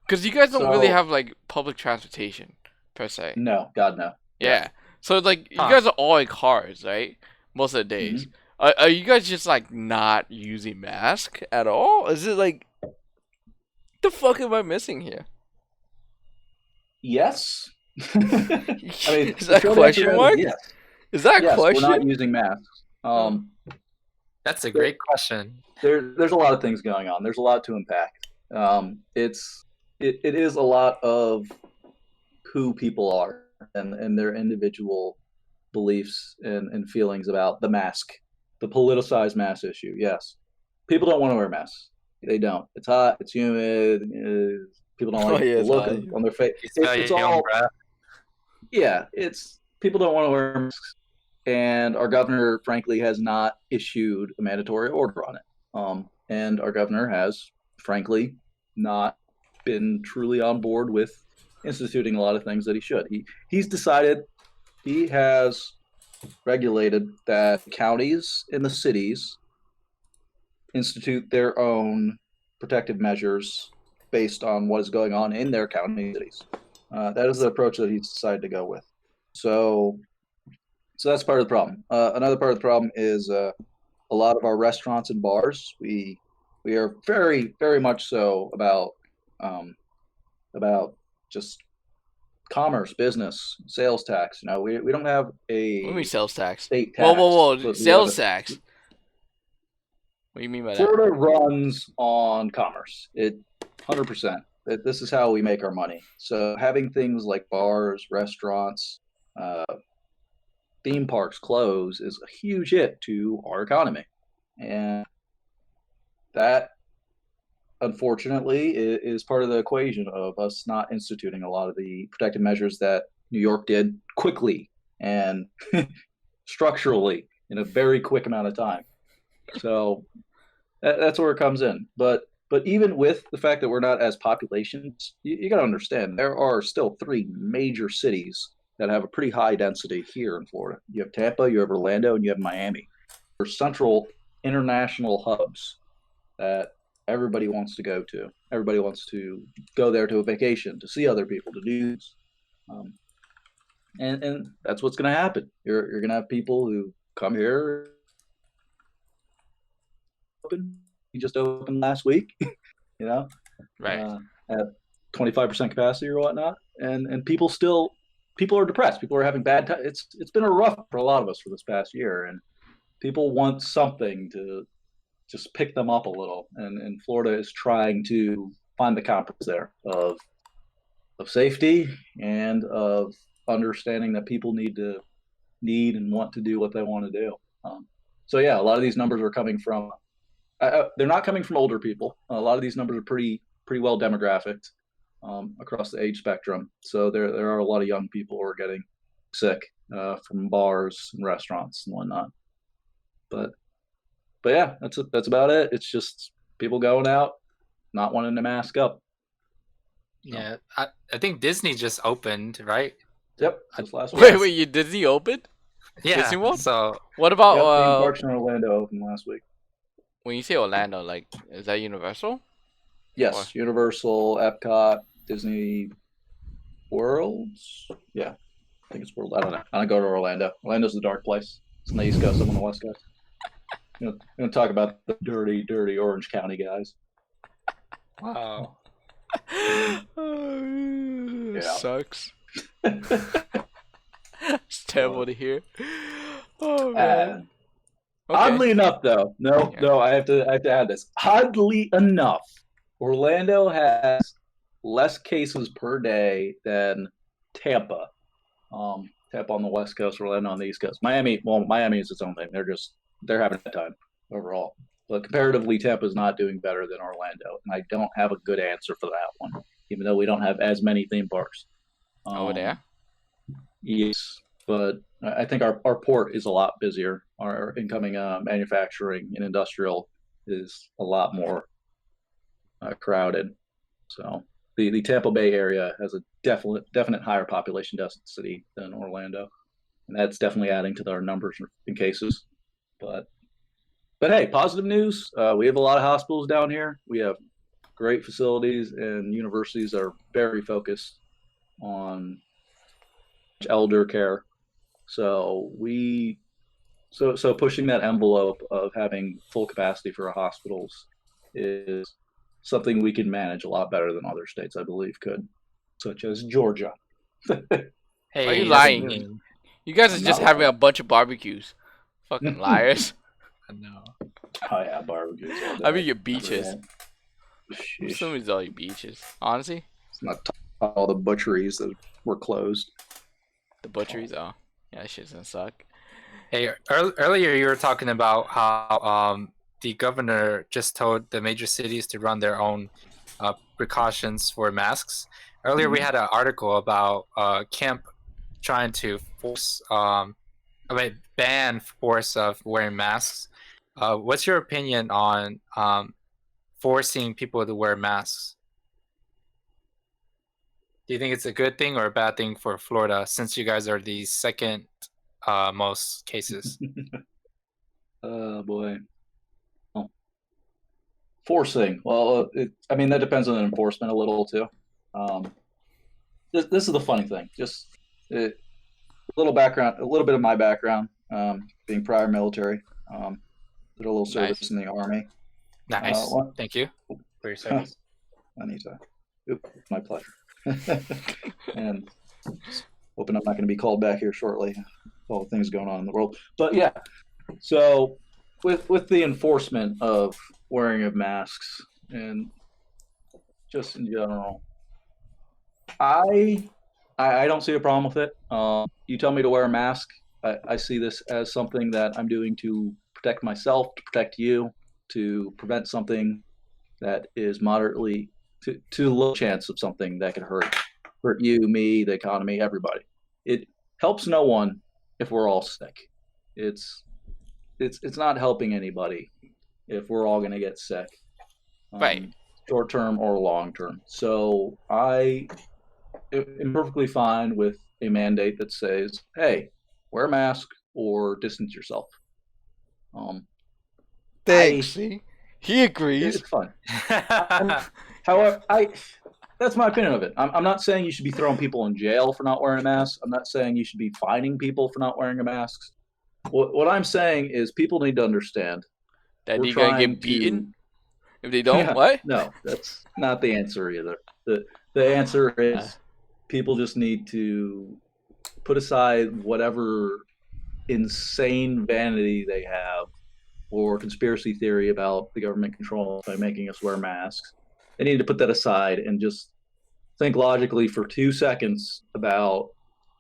Because you guys don't really So have like public transportation per se. no, God no. Yeah. Yeah. So like you Huh. guys are all in cars, right? Most of the hmm days. Are you guys just like not using mask at all? Is it like the fuck am I missing here? Yes. I mean, Is the that a short answer question is mark? yes. Is that a Yes, we're not question? using masks. That's a There, great question. there's a lot of things going on. There's a lot to unpack. It is a lot of who people are and their individual beliefs and feelings about the mask, the politicized mask issue. Yes, people don't want to wear masks. They don't. It's hot. It's humid. People don't Oh like yeah, the it's look hot. on their face. You smell It's your own all breath. yeah. It's people don't want to wear masks, and our governor, frankly, has not issued a mandatory order on it. And our governor has, frankly, not been truly on board with instituting a lot of things that he should. He's decided he has regulated that counties and the cities institute their own protective measures based on what is going on in their county and cities. That is the approach that he's decided to go with. So, so that's part of the problem. Another part of the problem is a lot of our restaurants and bars. We are very much so um, about just commerce, business, sales tax. You know, we don't have What do you mean a sales tax? state Whoa, tax, whoa, whoa! but we have a Sales tax. What do you mean by that? Florida runs on commerce. It 100%. This is how we make our money. So having things like bars, restaurants, uh, theme parks close is a huge hit to our economy, and that unfortunately is part of the equation of us not instituting a lot of the protective measures that New York did quickly and structurally in a very quick amount of time. So that's where it comes in. But even with the fact that we're not as populations, you got to understand there are still three major cities that have a pretty high density here in Florida. You have Tampa, you have Orlando, and you have Miami. They're central international hubs that everybody wants to go to. Everybody wants to go there to a vacation, to see other people, to do this. Um, and that's what's going to happen. You're going to have people who come here. You just opened last week, you know, Right. at 25% capacity or whatnot, and people are depressed. People are having bad time. It's been a rough for a lot of us for this past year, and people want something to just pick them up a little. And Florida is trying to find the compromise there of safety and of understanding that people need and want to do what they want to do. So yeah, a lot of these numbers are coming from they're not coming from older people. A lot of these numbers are pretty well demographic across the age spectrum. So there are a lot of young people who are getting sick from bars and restaurants and whatnot. But yeah, that's about it. It's just people going out, not wanting to mask up. So, Yeah, I think Disney just opened, right? yep, just last week. Wait, you Disney open? Disney Yeah, World? so What about Yep, theme parks in Orlando opened last week. when you say Orlando? Like, is that Universal? Or Yes, Universal, Epcot, Disney Worlds. Yeah. I think it's where I don't know. I don't go to Orlando. Orlando's the dark place. It's on the East Coast. I'm on the West Coast. I'm gonna talk about the dirty, dirty Orange County guys. Wow. Yeah. Yeah. Sucks. It's terrible to hear. Oh man. Okay. Oddly enough, though, no, Yeah. no, I have to add this. Oddly enough, Orlando has less cases per day than Tampa. Tampa on the West Coast, Orlando on the East Coast. Miami is its own thing. They're having a time overall. But comparatively, Tampa is not doing better than Orlando, and I don't have a good answer for that one, even though we don't have as many theme parks. Over there. Yes, but I think our port is a lot busier. Our incoming manufacturing and industrial is a lot more crowded. So the Tampa Bay area has a definite higher population density than Orlando, and that's definitely adding to our numbers in cases. But hey, positive news. We have a lot of hospitals down here. We have great facilities, and universities are very focused on elder care. So pushing that envelope of having full capacity for our hospitals is something we can manage a lot better than other states, I believe, could, such as Georgia. Hey, Are you that's lying? good. You guys are I'm just not having lying. a bunch of barbecues. Fucking liars. I know. Oh yeah, barbecues. all I day. mean your beaches. Never had. Sheesh. Some of all your beaches. Honestly, It's not all the butcheries that were closed. the butcheries. Oh, yeah, that shit's gonna suck. Hey, earlier you were talking about how the governor just told the major cities to run their own precautions for masks. Earlier we had an article about Kemp trying to ban force of wearing masks. What's your opinion on forcing people to wear masks? Do you think it's a good thing or a bad thing for Florida, since you guys are the second most cases? Oh boy. Well, forcing. Well, I mean that depends on the enforcement a little too. This is the funny thing. Just a little background, a little bit of my background, being prior military. Did a little service Nice. in the army. Nice. What? Thank you for your service. Anytime. Oop, my pleasure. And hoping I'm not going to be called back here shortly. All the things going on in the world. But yeah, so with the enforcement of wearing of masks and just in general, I don't see a problem with it. You tell me to wear a mask, I see this as something that I'm doing to protect myself, to protect you, to prevent something that is moderately to low chance of something that could hurt you, me, the economy, everybody. It helps no one if we're all sick. It's not helping anybody if we're all going to get sick, Right. short term or long term. So I am perfectly fine with a mandate that says, "Hey, wear a mask or distance yourself." Thanks. See, he agrees. It's fun. However, that's my opinion of it. I'm not saying you should be throwing people in jail for not wearing a mask. I'm not saying you should be fining people for not wearing a mask. What I'm saying is people need to understand That we're you gonna trying get beaten to- if they don't. Yeah, What? No, that's not the answer either. The answer is people just need to put aside whatever insane vanity they have or conspiracy theory about the government control by making us wear masks. They need to put that aside and just think logically for 2 seconds about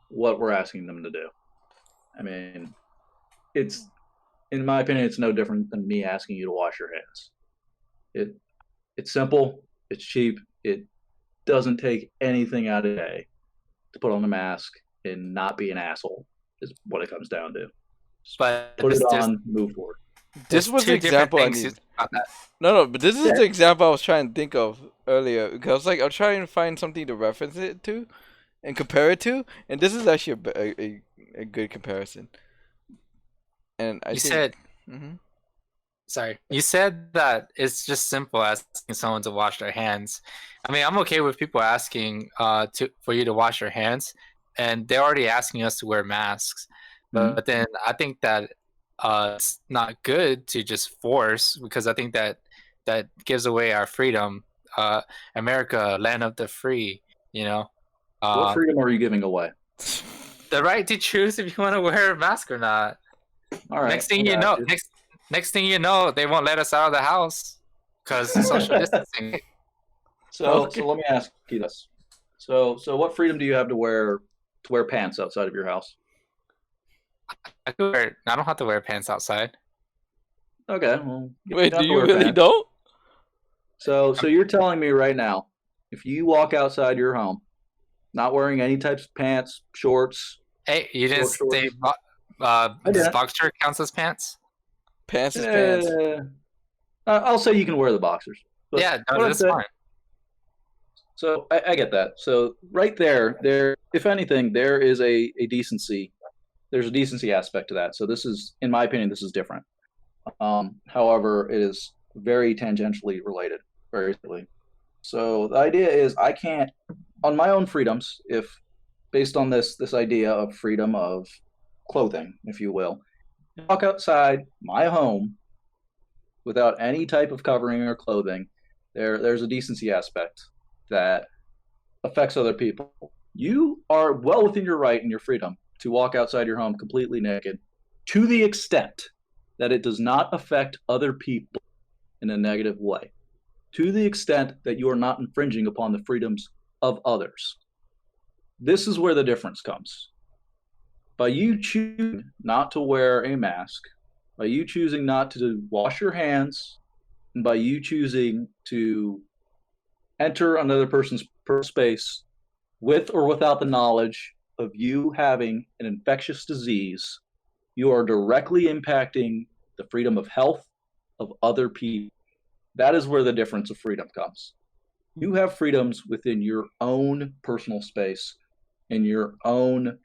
what we're asking them to do. I mean, in my opinion, it's no different than me asking you to wash your hands. It's simple, it's cheap, it doesn't take anything out of the day to put on a mask and not be an asshole is what it comes down to. But Put it there's- on, move forward. This there's was the two different example I things need. about that. No, but this is Yeah. the example I was trying to think of earlier because I was trying to find something to reference it to and compare it to, and this is actually a good comparison. And I You think, said, Mhm. sorry, you said that it's just simple as asking someone to wash their hands. I mean, I'm okay with people asking for you to wash your hands and they're already asking us to wear masks. But then I think that it's not good to just force, because I think that gives away our freedom. America, land of the free, you know. What freedom are you giving away? The right to choose if you want to wear a mask or not. All right. Next thing you know, next thing you know, they won't let us out of the house because social distancing. So let me ask you this. So what freedom do you have to wear pants outside of your house? I don't have to wear pants outside. Okay. Well, Wait, don't do have to you wear really pants. don't? So you're telling me right now, if you walk outside your home, not wearing any types of pants, shorts. Hey, you didn't short say shorts. does boxer counts as pants? Pants is pants. I'll say you can wear the boxers. But Yeah, no, what I'm that's saying- fine. So I get that. So right there, if anything, there is a decency. There's a decency aspect to that. So this is, in my opinion, this is different. However, it is very tangentially related, very quickly. So the idea is I can't, on my own freedoms, if based on this idea of freedom of clothing, if you will, walk outside my home without any type of covering or clothing, there's a decency aspect that affects other people. You are well within your right and your freedom to walk outside your home completely naked, to the extent that it does not affect other people in a negative way, to the extent that you are not infringing upon the freedoms of others. This is where the difference comes. By you choosing not to wear a mask, by you choosing not to wash your hands, and by you choosing to enter another person's personal space with or without the knowledge of you having an infectious disease, you are directly impacting the freedom of health of other people. That is where the difference of freedom comes. You have freedoms within your own personal space and your own,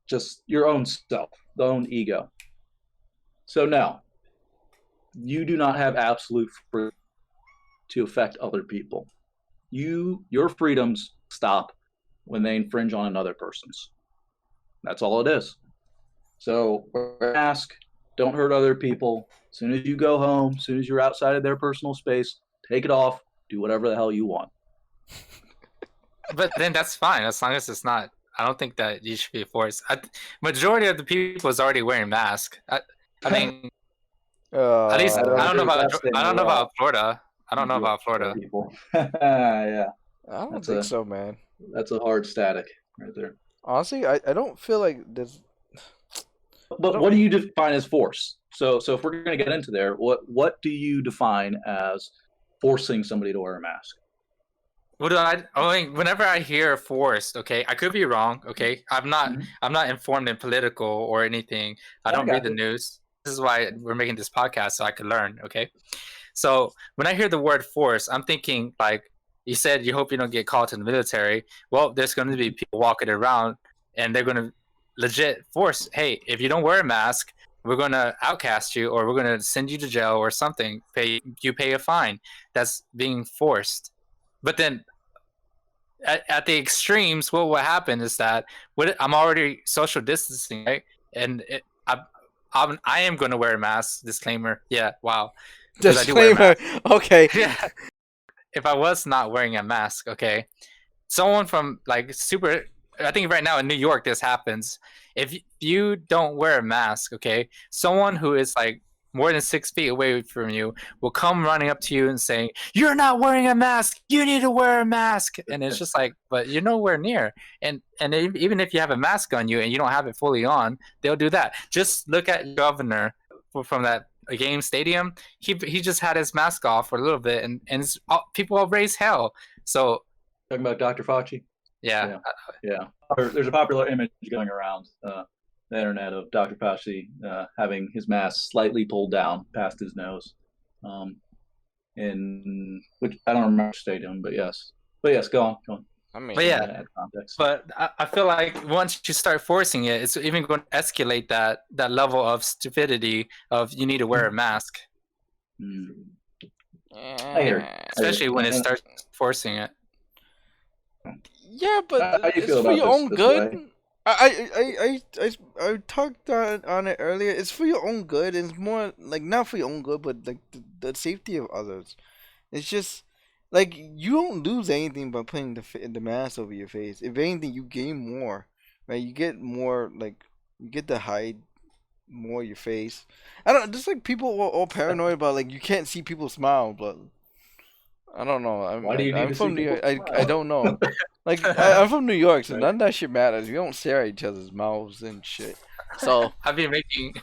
just your own self, the own ego. So no, you do not have absolute freedom to affect other people. Your freedoms stop when they infringe on another person's. That's all it is. So wear a mask, don't hurt other people. As soon as you go home, as soon as you're outside of their personal space, take it off, do whatever the hell you want. But then that's fine, as long as it's not. I don't think that you should be forced. Majority of the people is already wearing masks. I mean, at least I I don't know about Florida. I don't know You about Florida. people. Yeah, I don't That's think a- so, man. that's a hard static right there. Honestly, I don't feel like there's. But what do you define as force? So if we're going to get into there, what do you define as forcing somebody to wear a mask? What do whenever I hear forced, okay, I could be wrong, okay. I'm not informed in political or anything. I don't read the news. This is why we're making this podcast, so I could learn, okay. So when I hear the word force, I'm thinking like you said, you hope you don't get called to the military. Well, there's going to be people walking around, and they're going to legit force. Hey, if you don't wear a mask, we're going to outcast you, or we're going to send you to jail or something. Pay a fine. That's being forced. But then at the extremes, what will happen is that I'm already social distancing, right? And I am going to wear a mask. Disclaimer. Yeah. Wow. Because I do wear a Disclaimer. mask. Okay. Yeah. If I was not wearing a mask, okay, someone from like super, I think right now in New York this happens. If you don't wear a mask, okay, someone who is like more than 6 feet away from you will come running up to you and saying, "You're not wearing a mask. You need to wear a mask." And it's just like, but you're nowhere near. And even if you have a mask on you and you don't have it fully on, they'll do that. Just look at governor from that game stadium. He just had his mask off for a little bit, and people all raise hell. So Talking about Dr. Fauci? yeah. There's a popular image going around the internet of Dr. Fauci having his mask slightly pulled down past his nose, in which I don't remember stadium, but yes, go on. I mean, But yeah, Add context. but I feel like once you start forcing it, it's even going to escalate that level of stupidity of you need to wear a mask, I hear you. especially when it starts forcing it. Yeah, but How do you it's feel for about your this own this good. way? I talked on it earlier. It's for your own good. It's more like not for your own good, but like the safety of others. It's just like you don't lose anything by putting the mask over your face. If anything, you gain more, right? You get more like you get to hide more your face. I don't just like people are all paranoid about like you can't see people smile, but I don't know. Why do you need I'm to see from New people York. I smile? don't know. Like I'm from New York, so Right. none of that shit matters. We don't stare at each other's mouths and shit. So I've been making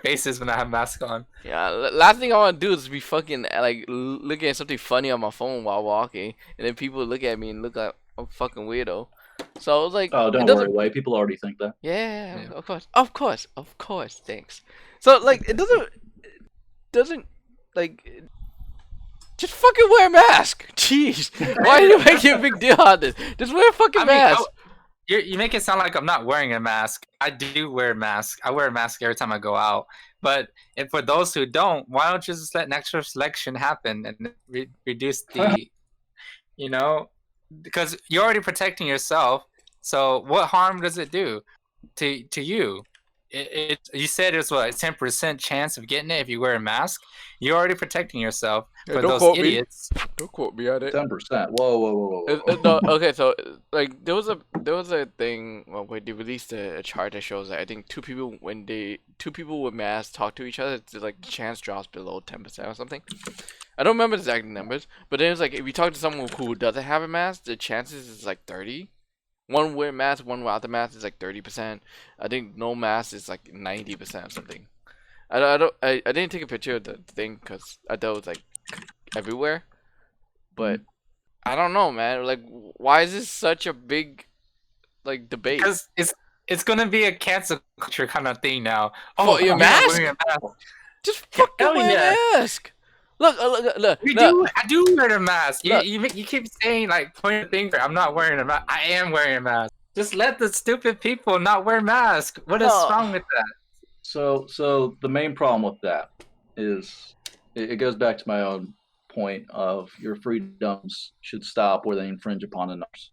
faces when I have mask on. Yeah, last thing I want to do is be fucking like looking at something funny on my phone while walking, and then people look at me and look like I'm a fucking weirdo. So I was like, Oh, it don't worry, doesn't. Way. People already think that. Yeah, Yeah. of course. Thanks. So like, it doesn't like. Just fucking wear a mask. Jeez, why are you making a big deal out of this? Just wear a fucking I mean, mask. you make it sound like I'm not wearing a mask. I do wear a mask. I wear a mask every time I go out. But if for those who don't, why don't you just let natural selection happen and reduce the, you know, because you're already protecting yourself. So what harm does it do to you? You said it's what 10% chance of getting it if you wear a mask. You're already protecting yourself Yeah, for don't those quote me. idiots. Don't quote me on it. 10%. Whoa, whoa, whoa, whoa, whoa. No, okay, so like there was a thing where they released a chart that shows that I think two people with masks talk to each other, it's like the chance drops below 10% or something. I don't remember the exact numbers, but then it's like if you talk to someone who doesn't have a mask, the chances is like 30. One with mask, one without the mask is like 30%. I think no mask is like 90% or something. I didn't take a picture of the thing because I thought it was like everywhere, but. I don't know, man. Like, why is this such a big, like, debate? Because it's gonna be a cancel culture kind of thing now. For your you're not mask? wearing a mask. Just fucking Hell wear yeah. a mask. Look, look. I do wear a mask. Look. You keep saying like point a finger. I'm not wearing a mask. I am wearing a mask. Just let the stupid people not wear masks. What is No. wrong with that? So the main problem with that is it goes back to my own point of your freedoms should stop where they infringe upon another's.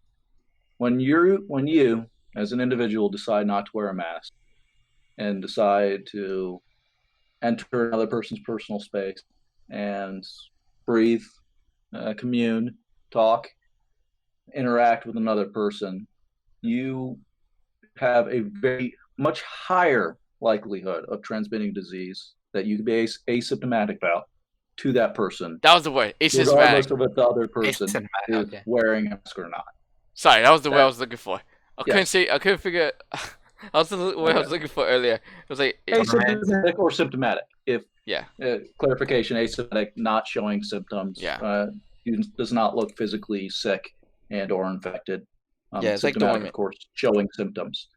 When you as an individual decide not to wear a mask and decide to enter another person's personal space and breathe, commune, talk, interact with another person, you have a very much higher likelihood of transmitting disease that you could be asymptomatic about to that person, That was the word. regardless Asymptomatic. of if the other person Asymptomatic, is okay. wearing a mask or not. Sorry, that was the word I That- was looking for. I Yeah. couldn't say. I couldn't figure. I was the word I was looking for earlier. It was like. Asymptomatic or symptomatic. If Yeah. clarification, asymptomatic, not showing symptoms. Yeah. Does not look physically sick and or infected. Yeah, it's like symptomatic, dormant. of course, showing symptoms.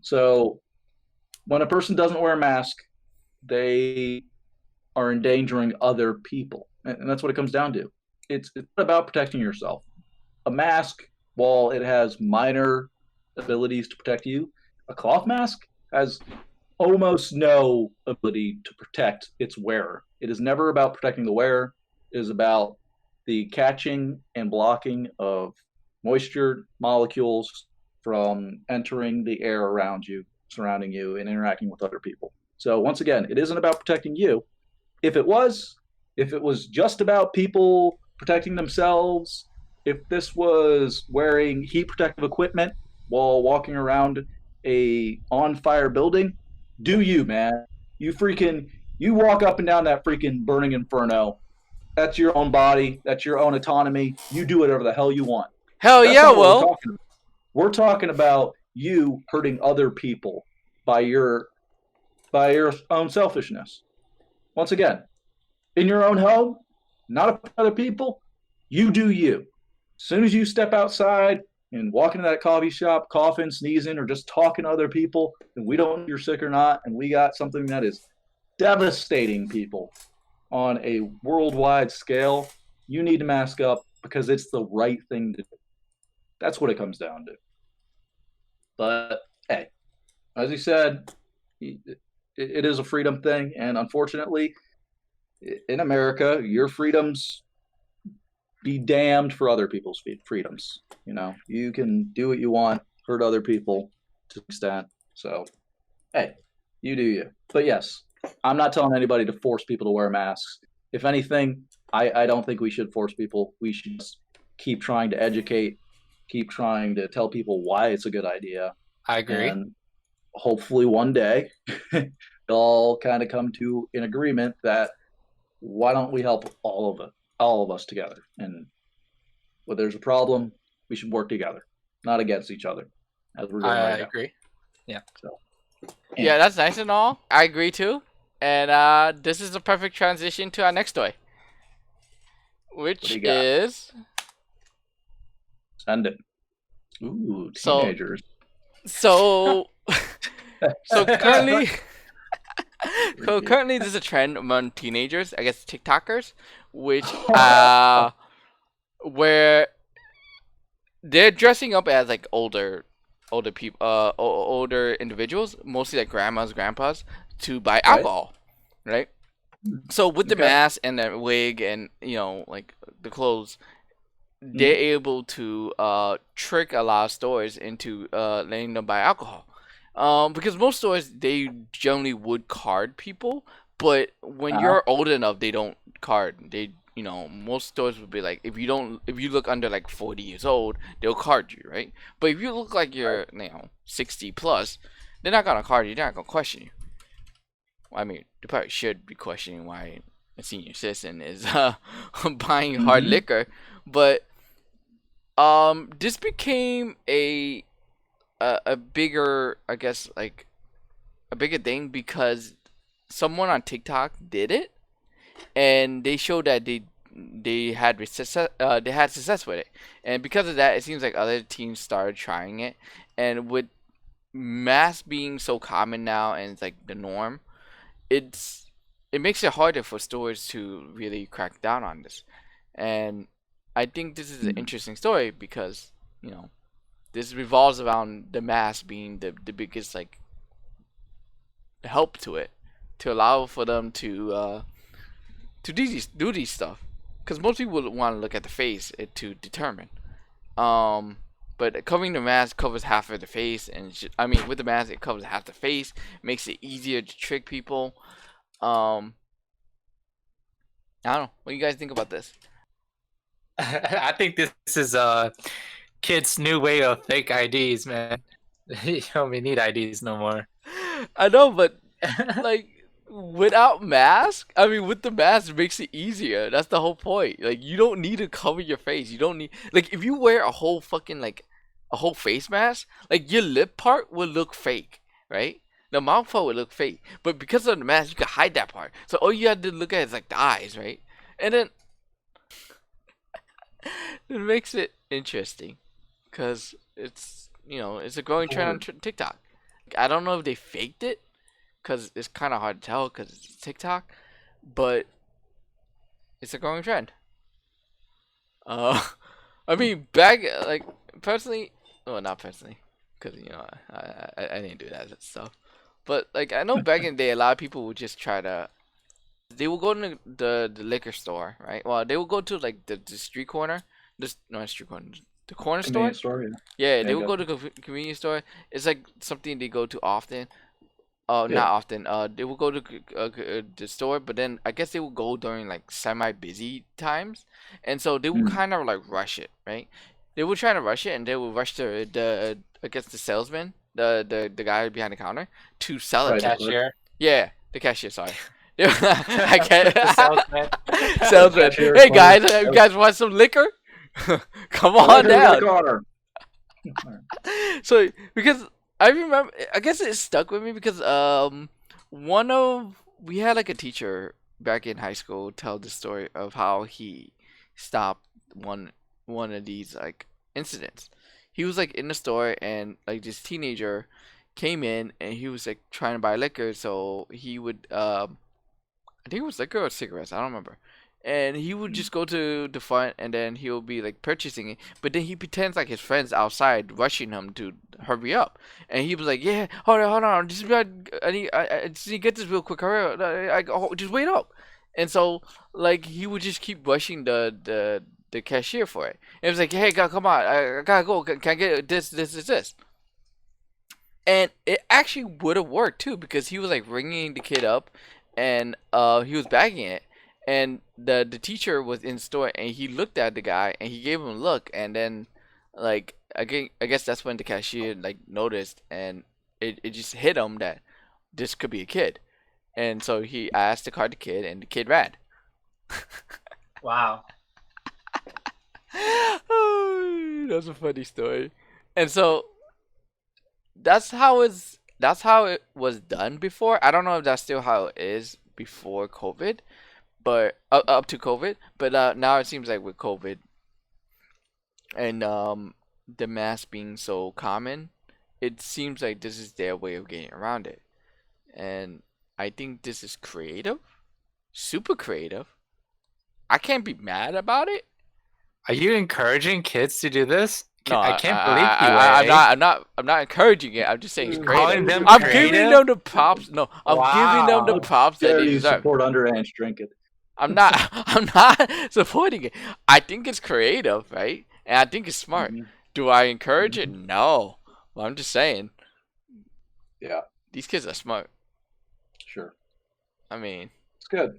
So when a person doesn't wear a mask, they are endangering other people, and that's what it comes down to. It's not about protecting yourself. A mask, while it has minor abilities to protect you, a cloth mask has almost no ability to protect its wearer. It is never about protecting the wearer. It is about the catching and blocking of moisture molecules from entering the air around you, surrounding you, and interacting with other people. So once again, it isn't about protecting you. If it was just about people protecting themselves, if this was wearing heat protective equipment while walking around a on fire building, do you, man? You walk up and down that freaking burning inferno. That's your own body. That's your own autonomy. You do whatever the hell you want. Hell That's yeah, not what well. we're talking about. We're talking about you hurting other people by your own selfishness. Once again, in your own home, not other people, you do you. As soon as you step outside and walk into that coffee shop, coughing, sneezing, or just talking to other people, and we don't know if you're sick or not, and we got something that is devastating people on a worldwide scale, you need to mask up because it's the right thing to do. That's what it comes down to. But hey, as you said, it is a freedom thing, and unfortunately, in America, your freedoms be damned for other people's freedoms. You can do what you want, hurt other people to an extent. So, hey, you do you. But yes, I'm not telling anybody to force people to wear masks. If anything, I don't think we should force people. We should just keep trying to educate, keep trying to tell people why it's a good idea. I agree. And hopefully one day they'll all kind of come to an agreement that why don't we help all of us together? And when there's a problem, we should work together, not against each other, as we're doing right now. I agree. Yeah. So, Yeah, that's nice and all. I agree too. And this is the perfect transition to our next toy, which do you got? is send it. Ooh, So- teenagers. so currently. So currently, there's a trend among teenagers, I guess TikTokers, which where they're dressing up as like older people, older individuals, mostly like grandmas, grandpas, to buy alcohol, right? So with the Okay. mask and the wig and like the clothes, they're able to trick a lot of stores into letting them buy alcohol. Because most stores they generally would card people, but when you're old enough, they don't card. Most stores would be like, if you look under like 40 years old, they'll card you, right? But if you look like you're 60 plus, they're not gonna card you. They're not gonna question you. I mean, they probably should be questioning why a senior citizen is buying hard liquor, but this became a bigger, I guess, like a bigger thing because someone on TikTok did it, and they showed that they had success with it, and because of that, it seems like other teams started trying it, and with masks being so common now and it's like the norm, it makes it harder for stores to really crack down on this, and I think this is an interesting story because this revolves around the mask being the biggest like help to it, to allow for them to do these stuff, because most people would want to look at the face to determine. But covering the mask covers half of the face, and with the mask it covers half the face, makes it easier to trick people. I don't know. What do you guys think about this? I think this is kids' new way of fake IDs, man. You don't need IDs no more. I know, but like without mask, with the mask it makes it easier. That's the whole point. Like, you don't need to cover your face. You don't need, like, if you wear a whole fucking like a whole face mask, like your lip part will look fake, right? The mouth part would look fake, but because of the mask, you can hide that part. So all you have to look at is like the eyes, right? And then it makes it interesting, cause it's it's a growing trend on TikTok. I don't know if they faked it, cause it's kind of hard to tell, cause it's TikTok, but it's a growing trend. Back like personally, well, not personally, cause I didn't do that stuff. But like, I know back in the day, a lot of people would just they will go to the liquor store, right? Well, they will go to like the street corner, not street corner, the corner store. Convenience store, Yeah, they will go to convenience store. It's like something they go to often. Not often. They will go to the store, but then I guess they will go during like semi-busy times, and so they will kind of like rush it, right? They will try to rush it, and they will rush the I guess the salesman, the guy behind the counter, to sell it. Right. Cashier. Yeah, the cashier. Sorry. I can't. The salesman. Salesman. Cashier, Hey guys, you guys want some liquor? Come on down. So because I remember, I guess it stuck with me because we had like a teacher back in high school tell the story of how he stopped one of these like incidents. He was like in the store, and like this teenager came in, and he was like trying to buy liquor, so he would I think it was liquor or cigarettes, I don't remember. And he would just go to the front, and then he'll be like purchasing it. But then he pretends like his friends outside rushing him to hurry up. And he was like, "Yeah, hold on, just I need to get this real quick. Hurry up! Just wait up." And so like he would just keep rushing the the cashier for it. And it was like, hey, come on, I gotta go. Can I get this? And it actually would have worked too because he was like ringing the kid up, and he was bagging it, and the teacher was in store, and he looked at the guy, and he gave him a look, and then like I guess that's when the cashier like noticed, and it just hit him that this could be a kid, and so he asked to card the kid, and the kid ran. Wow. That's a funny story, and so that's how it was done before. I don't know if that's still how it is before COVID, but up to COVID. But now it seems like with COVID and the mask being so common, it seems like this is their way of getting around it. And I think this is creative, super creative. I can't be mad about it. Are you encouraging kids to do this? No, I can't believe you. I'm not encouraging it. I'm just saying it's Calling creative. them I'm creative? giving them the props. No, I'm giving them the Wow. props that Dare they you deserve. support underage drinking? I'm not I'm not supporting it. I think it's creative, right? And I think it's smart. Mhm. Do I encourage it? No. Well, I'm just saying Yeah, these kids are smart. sure. I mean, It's good.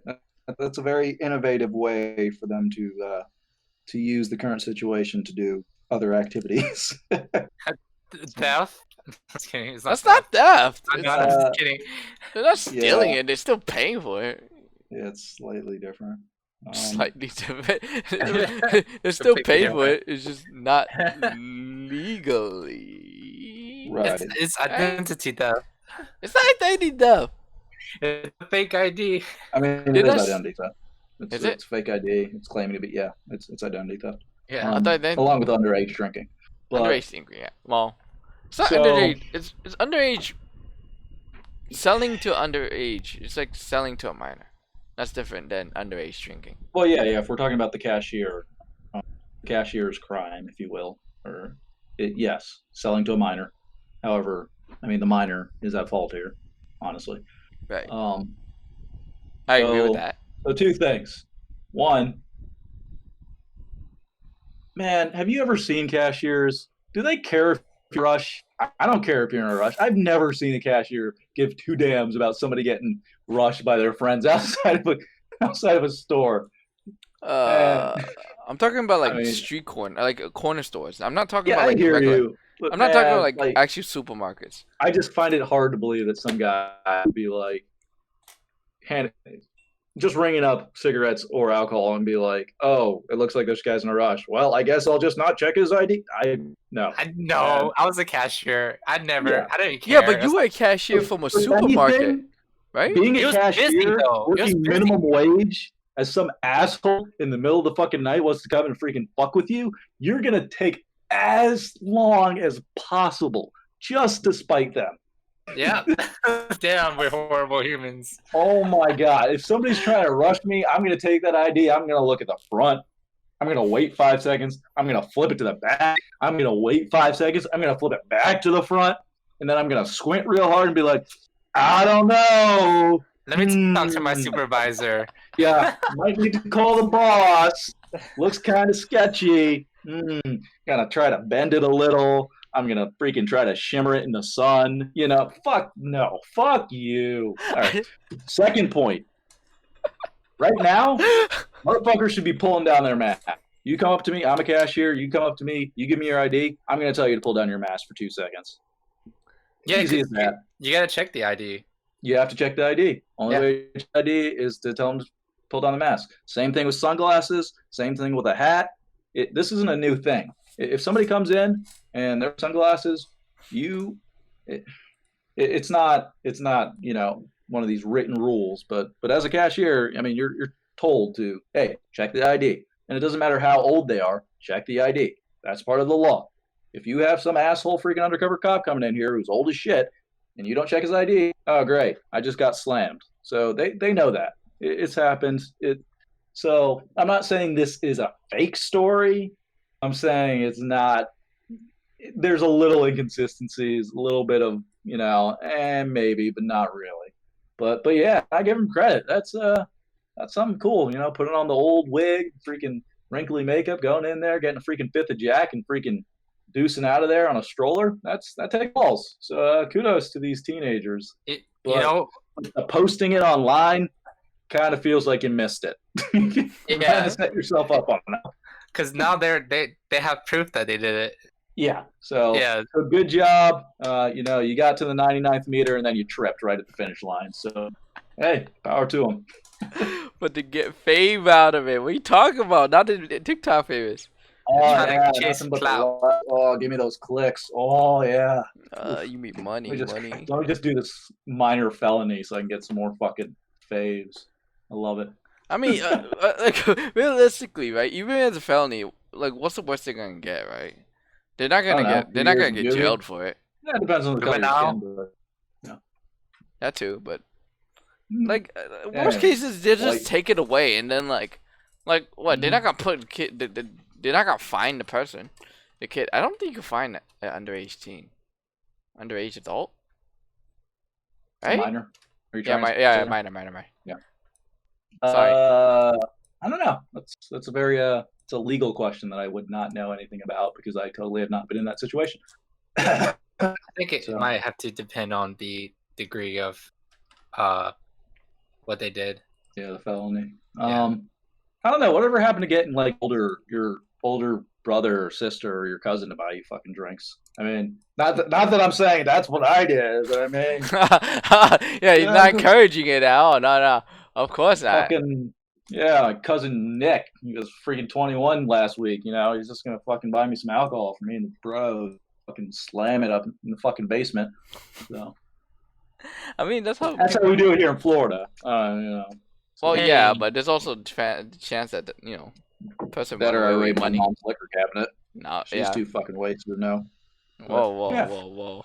That's a very innovative way for them to use the current situation to do other activities. Theft? Just kidding. It's not that's not theft. I'm It's, not, I'm just kidding. they're not stealing Yeah. it. They're still paying for it. Yeah, it's slightly different. Slightly different. They're still Completely paying for different. it. It's just not legally. Right. It's identity theft. It's not identity theft. It's a fake ID. I mean, Did it is I s- identity theft. Is it? It's fake ID. It's claiming to be, yeah, it's identity theft. Yeah. I thought that- Along with underage drinking. But, Underage thing, yeah. Well, it's not So- underage. It's underage. Selling to underage. It's like selling to a minor. That's different than underage drinking. well, yeah. If we're talking about the cashier's crime, if you will, or yes, selling to a minor. However, I mean, the minor is at fault here, honestly. Right. I I agree with so- that. So two things. One, man, have you ever seen cashiers? Do they care if you rush? I don't care if you're in a rush. I've never seen a cashier give two damns about somebody getting rushed by their friends outside of a store. I'm talking about like I mean- street corner, like corner stores. I'm not talking Yeah, about I like hear regular. you. But I'm not talking man, about like actual supermarkets. I just find it hard to believe that some guy would be like, just ringing up cigarettes or alcohol and be like, "Oh, it looks like this guy's in a rush. Well, I guess I'll just not check his ID." No. No, I was a cashier. I never. Yeah. I didn't care. Yeah, but you were a cashier from a For supermarket, anything, right? being He a was busy, cashier, though. He was working busy. minimum wage, as some asshole in the middle of the fucking night wants to come and freaking fuck with you, you're gonna take as long as possible just to spite them. Yeah. Damn, we're horrible humans. Oh my god! If somebody's trying to rush me, I'm gonna take that ID. I'm gonna look at the front. I'm gonna wait 5 seconds. I'm gonna flip it to the back. I'm gonna wait 5 seconds. I'm gonna flip it back to the front, and then I'm gonna squint real hard and be like, "I don't know. Let me talk to my supervisor. Yeah, might need to call the boss. Looks kind of sketchy. Gonna try to bend it a little. I'm gonna freaking try to shimmer it in the sun. You know, fuck no, fuck you. All right. Second point. Right now, motherfuckers should be pulling down their mask. You come up to me, I'm a cashier. You come up to me, you give me your ID. I'm gonna tell you to pull down your mask for 2 seconds. Yeah, Easy 'cause as that. You gotta check the ID. You have to check the ID. Only Yeah. way to check the ID is to tell them to pull down the mask. Same thing with sunglasses. Same thing with a hat. This isn't a new thing. If somebody comes in and their sunglasses, it's not one of these written rules. But as a cashier, I mean, you're told to, hey, check the ID, and it doesn't matter how old they are. Check the ID. That's part of the law. If you have some asshole freaking undercover cop coming in here who's old as shit, and you don't check his ID, oh great, I just got slammed. So they know that it's happened. So I'm not saying this is a fake story. I'm saying it's not. There's a little inconsistencies, a little bit of maybe, but not really. But yeah, I give him credit. That's something cool. Putting on the old wig, freaking wrinkly makeup, going in there, getting a freaking fifth of Jack, and freaking deucing out of there on a stroller. That takes balls. So kudos to these teenagers. You But know, posting it online kind of feels like you missed it. You kind yeah, of set yourself up on that. because now they have proof that they did it. Yeah. So, Yeah. so good job. You got to the 99th meter and then you tripped right at the finish line. So, hey, power to them. But to get fame out of it, what are you talking about? Not the TikTok famous. Oh, Trying to yeah, chase nothing but the clout. oh, give me those clicks. Oh, yeah. You mean money, Let money. me just do this minor felony so I can get some more fucking faves. I love it. I mean, like realistically, right? Even as a felony, like, what's the worst they're gonna get, right? They're not I don't gonna know, get. They're not 2 years gonna in get juvie? jailed for it. Yeah, it depends on the color of your Juvenile? skin. That too, but But, like Yeah, worst cases, they just like- take it away and then like what? They're not gonna put the kid. They're not gonna fine the person. The kid. I don't think you can fine an underage teen, underage adult. it's a Right? minor. Are you Yeah, trying to say? minor. I don't know. That's a very it's a legal question that I would not know anything about because I totally have not been in that situation. I think it So- might have to depend on the degree of what they did. Yeah, the felony. Yeah. I don't know. Whatever happened to getting like your older brother or sister or your cousin to buy you fucking drinks? I mean, not that I'm saying that's what I did, but I mean, Yeah, he's Yeah, not I'm just- encouraging it. Oh no, of course not. fucking yeah, my cousin Nick, he was freaking 21 last week. He's just gonna fucking buy me some alcohol for me and the bros. Fucking slam it up in the fucking basement. So I mean, that's how. that's how we do it here in Florida. Well, yeah, Hey. but there's also the chance that person Better run I away with raid my money. mom's liquor cabinet. No, She's yeah. too fucking wasted to know. Whoa. Yeah.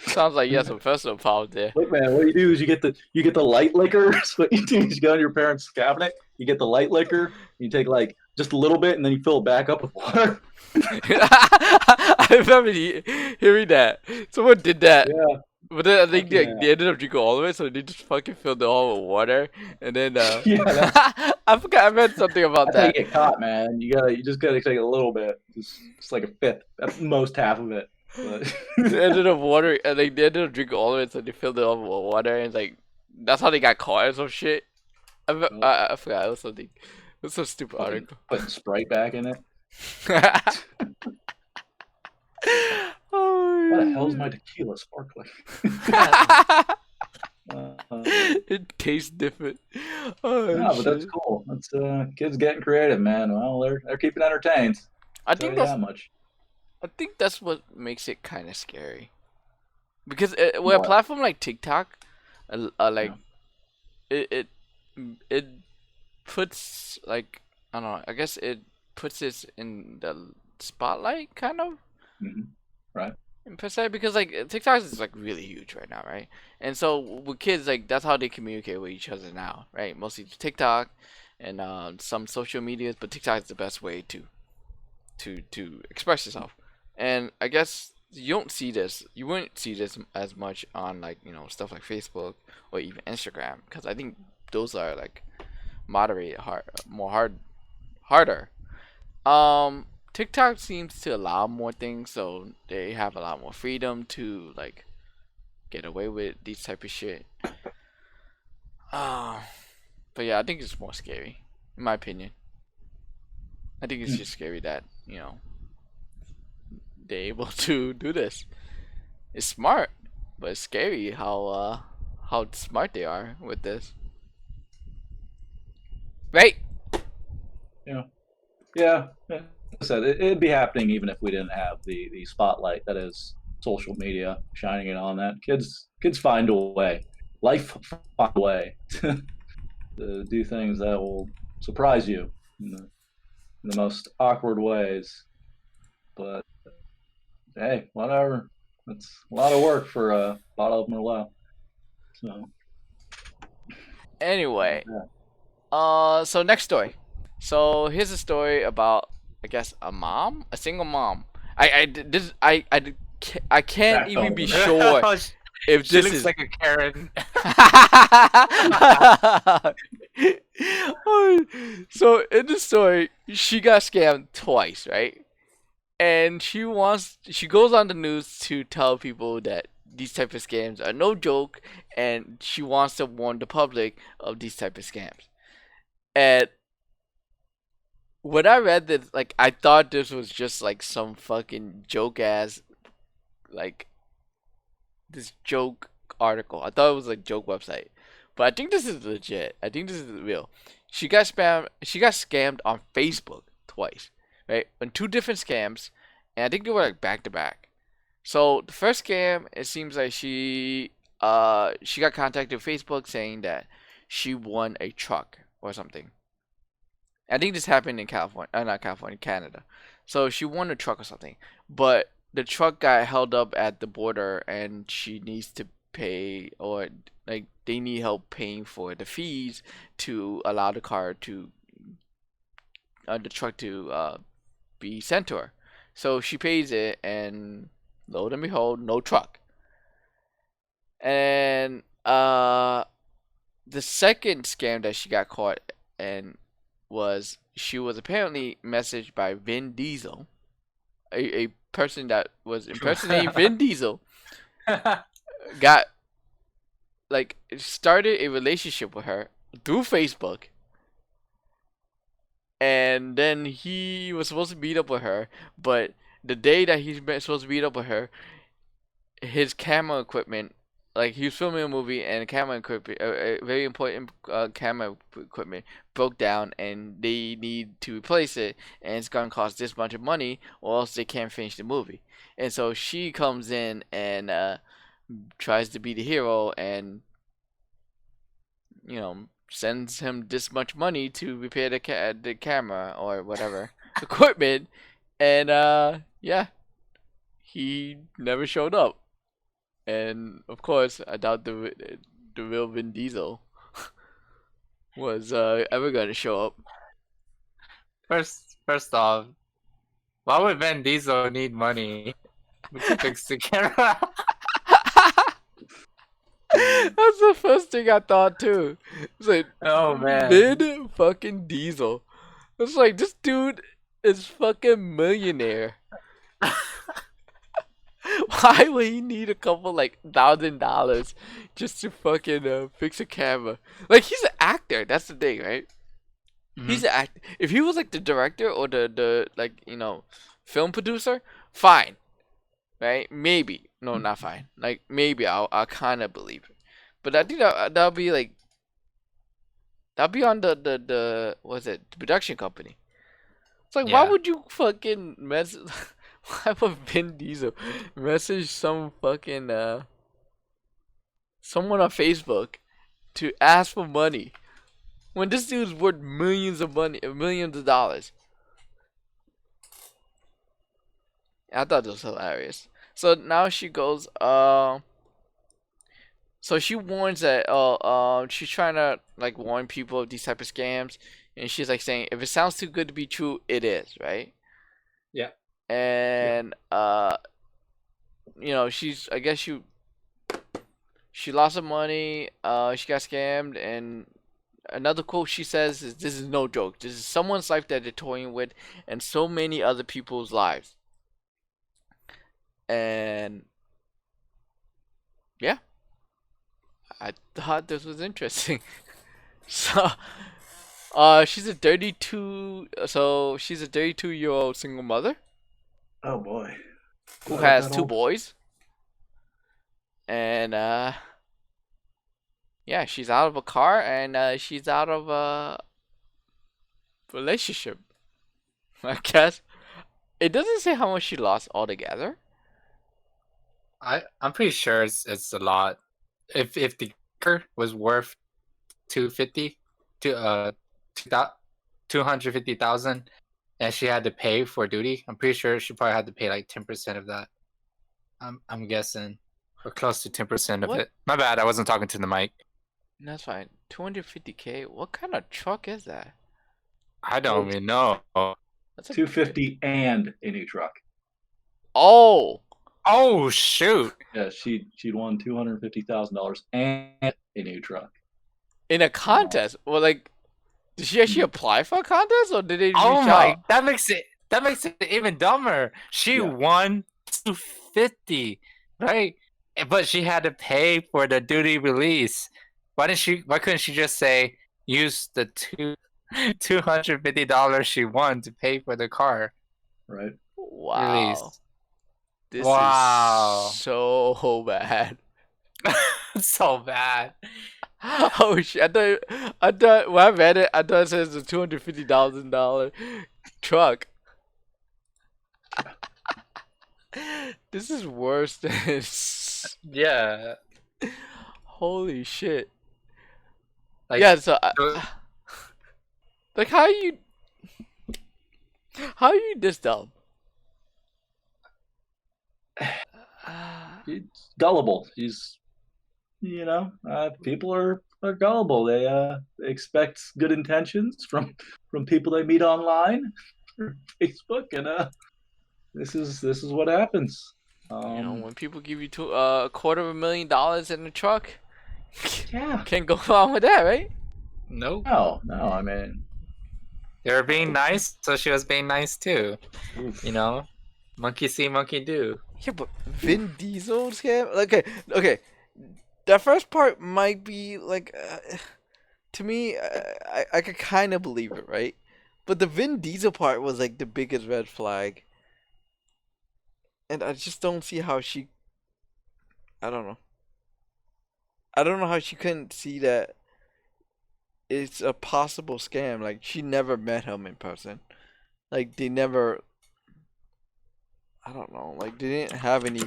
Sounds like you have some personal problems there. Look, man, what you do is you get the light liquor. So what you do is you go in your parents' cabinet, you get the light liquor, you take like just a little bit, and then you fill it back up with water. I remember hearing that. Someone did that. Yeah, But then I think Fuck they ended up drinking all of it, so they just fucking filled it all with water. And then, yeah. I forgot, I read something about That's how you that. get caught, man. You just gotta take a little bit, just like a fifth, at most half of it. But They ended up watering, and they ended up drinking all of it, so they filled it all with water, and like, that's how they got caught or some shit. I forgot, it was something. It was some stupid article. putting Sprite back in it. Oh, What the hell's my tequila sparkling? It tastes different. Oh, No, but that's shit. cool. That's kids getting creative, man. Well, they're keeping entertained. I Tell think you that's that much. I think that's what makes it kind of scary. Because with a What? platform like TikTok, like it puts like I don't know. I guess it puts this in the spotlight, kind of. Mhm. Right. Per se, because like TikTok is like really huge right now, right? And so with kids, like that's how they communicate with each other now, right? Mostly TikTok and some social medias, but TikTok is the best way to express yourself. And I guess you wouldn't see this as much on like stuff like Facebook or even Instagram, because I think those are like harder. TikTok seems to allow more things, so they have a lot more freedom to like get away with these type of shit. But yeah, I think it's more scary, in my opinion. I think it's just scary that they're able to do this. It's smart, but it's scary how smart they are with this. Right? Yeah. Like I said, it'd be happening even if we didn't have the spotlight that is social media shining it on that. Kids find a way. Life find a way to do things that will surprise you in the most awkward ways. But hey, whatever. It's a lot of work for a bottle of Merlot. So Anyway, Yeah. so next story. So here's a story about, I guess, a single mom. I can't That even don't be matter. sure if She this looks is like a Karen. So in the story, she got scammed twice, right? And she goes on the news to tell people that these type of scams are no joke, and she wants to warn the public of these type of scams. And when I read this, like I thought this was just like some fucking joke ass, like this joke article. I thought it was like joke website, but I think this is legit. I think this is real. She got spam. She got scammed on Facebook twice, right? On two different scams, and I think they were like back to back. So the first scam, it seems like she got contacted Facebook saying that she won a truck or something. I think this happened in California, not California, Canada. So she won a truck or something, but the truck got held up at the border, and she needs to pay, or like they need help paying for the fees to allow the truck to be sent to her. So she pays it, and lo and behold, no truck. And the second scam that she got caught and was she was apparently messaged by Vin Diesel, a person that was impersonating Vin Diesel, got like started a relationship with her through Facebook, and then he was supposed to meet up with her, but the day that he's supposed to meet up with her, his camera equipment, like he was filming a movie and camera equipment, very important camera equipment broke down, and they need to replace it, and it's gonna cost this much of money, or else they can't finish the movie. And so she comes in and tries to be the hero, and sends him this much money to repair the camera or whatever equipment, and yeah, he never showed up. And of course, I doubt the real Vin Diesel was ever gonna show up. First off, why would Vin Diesel need money to fix the camera? That's the first thing I thought too. It's like, Oh man. Vin fucking Diesel. It's like this dude is fucking millionaire. Why would he need a couple like $1,000 just to fucking fix a camera? Like he's an actor. That's the thing, right? He's an actor. If he was like the director or the like film producer, fine, right? Maybe no, not fine. Like maybe I'll kind of believe it, but I think that'll be like that'll be on the what's it, the production company. It's like why Yeah. would you fucking mess? Why would Vin Diesel message some fucking someone on Facebook to ask for money when this dude's worth millions of money, millions of dollars? I thought it was hilarious. So now she goes, so she warns that, she's trying to like warn people of these type of scams, and she's like saying, if it sounds too good to be true, it is, right? Yeah. And she's, I guess she lost some money, she got scammed, and another quote she says is, "This is no joke. This is someone's life that they're toying with, and so many other people's lives." And yeah, I thought this was interesting. So, she's a 32-year-old single mother Oh boy. who Not has that two old. boys, and yeah, she's out of a car, and she's out of a relationship. I guess it doesn't say how much she lost altogether. I'm pretty sure it's a lot. If the car was worth 250 to 250,000, and she had to pay for duty, I'm pretty sure she probably had to pay like 10% of that. I'm guessing, or close to 10% of What? it. My bad, I wasn't talking to the mic. That's fine. 250K. What kind of truck is that? I don't even know. That's a 250 and a new truck. Oh, Oh shoot! Yeah, she'd won $250,000 and a new truck. in a contest. Well, like Did she actually apply for a contest, or did they reach Oh my, out? that makes it even dumber. She Yeah. won 250, right? But she had to pay for the duty release. Why couldn't she just say use the $250 she won to pay for the car Right. Wow, release? this Wow. is so bad. So bad. Oh shit! I thought when I read it, I thought it says a $250,000 truck. This is worse than Yeah. holy shit. Like, Yeah, so so- like how are you this dumb? He's gullible. He's, people are gullible. They expect good intentions from people they meet online, or Facebook, and this is what happens. You know, when people give you $250,000 in a truck, Yeah. can't go wrong with that, right? nope. No, I mean, They were being nice, so she was being nice too. oof. You know, monkey see, monkey do. Yeah, but Vin Diesel scam. Okay. That first part might be like, to me, I could kind of believe it, right? But the Vin Diesel part was like the biggest red flag, and I just don't see how she. I don't know. I don't know how she couldn't see that it's a possible scam. Like she never met him in person. Like they never. I don't know. Like they didn't have any.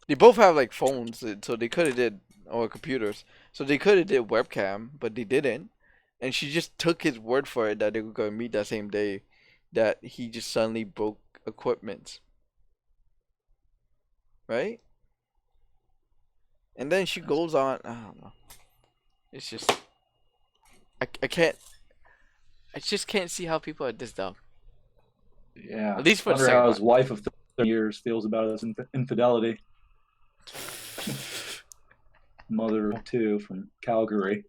They both have like phones, so they could have did or computers, so they could have did webcam, but they didn't. And she just took his word for it that they were gonna meet that same day. That he just suddenly broke equipment. Right? And then she goes on. I don't know. It's just. I can't. I just can't see how people are this dumb. Yeah. At least for the Wonder second how one. his wife of 30 years feels about his infidelity. Mother of two from Calgary.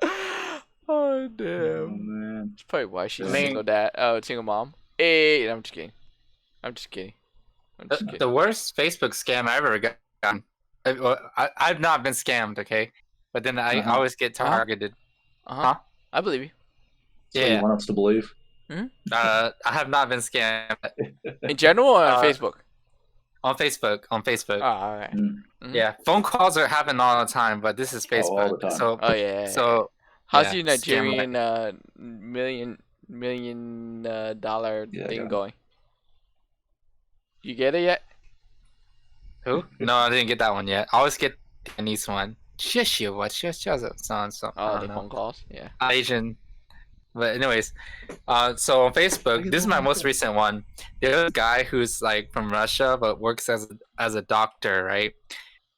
Oh Oh damn! man. That's probably why she's I a mean- single dad. Oh, single mom. Hey, I'm just kidding. I'm just kidding. I'm just kidding. The worst Facebook scam I ever got. I've not been scammed, okay, but then I Uh-huh. always get targeted. Uh-huh. I believe you. So Yeah. you want us to believe? I have not been scammed In general or on Uh, Facebook? on Facebook. On Facebook. Oh, all right. Mm. Yeah, phone calls are happening all the time, but this is Oh, Facebook. all the time. So Oh yeah. so How's yeah, your scam Nigerian million dollar Yeah, I thing got it. going? You get it yet? who? No, I didn't get that one yet. I always get the Chinese one. 谢谢我，谢谢sounds so. I Oh, don't the know. phone calls. Yeah. Asian. But anyways, so on Facebook, this is my most recent one. There's a guy who's like from Russia but works as a doctor, right?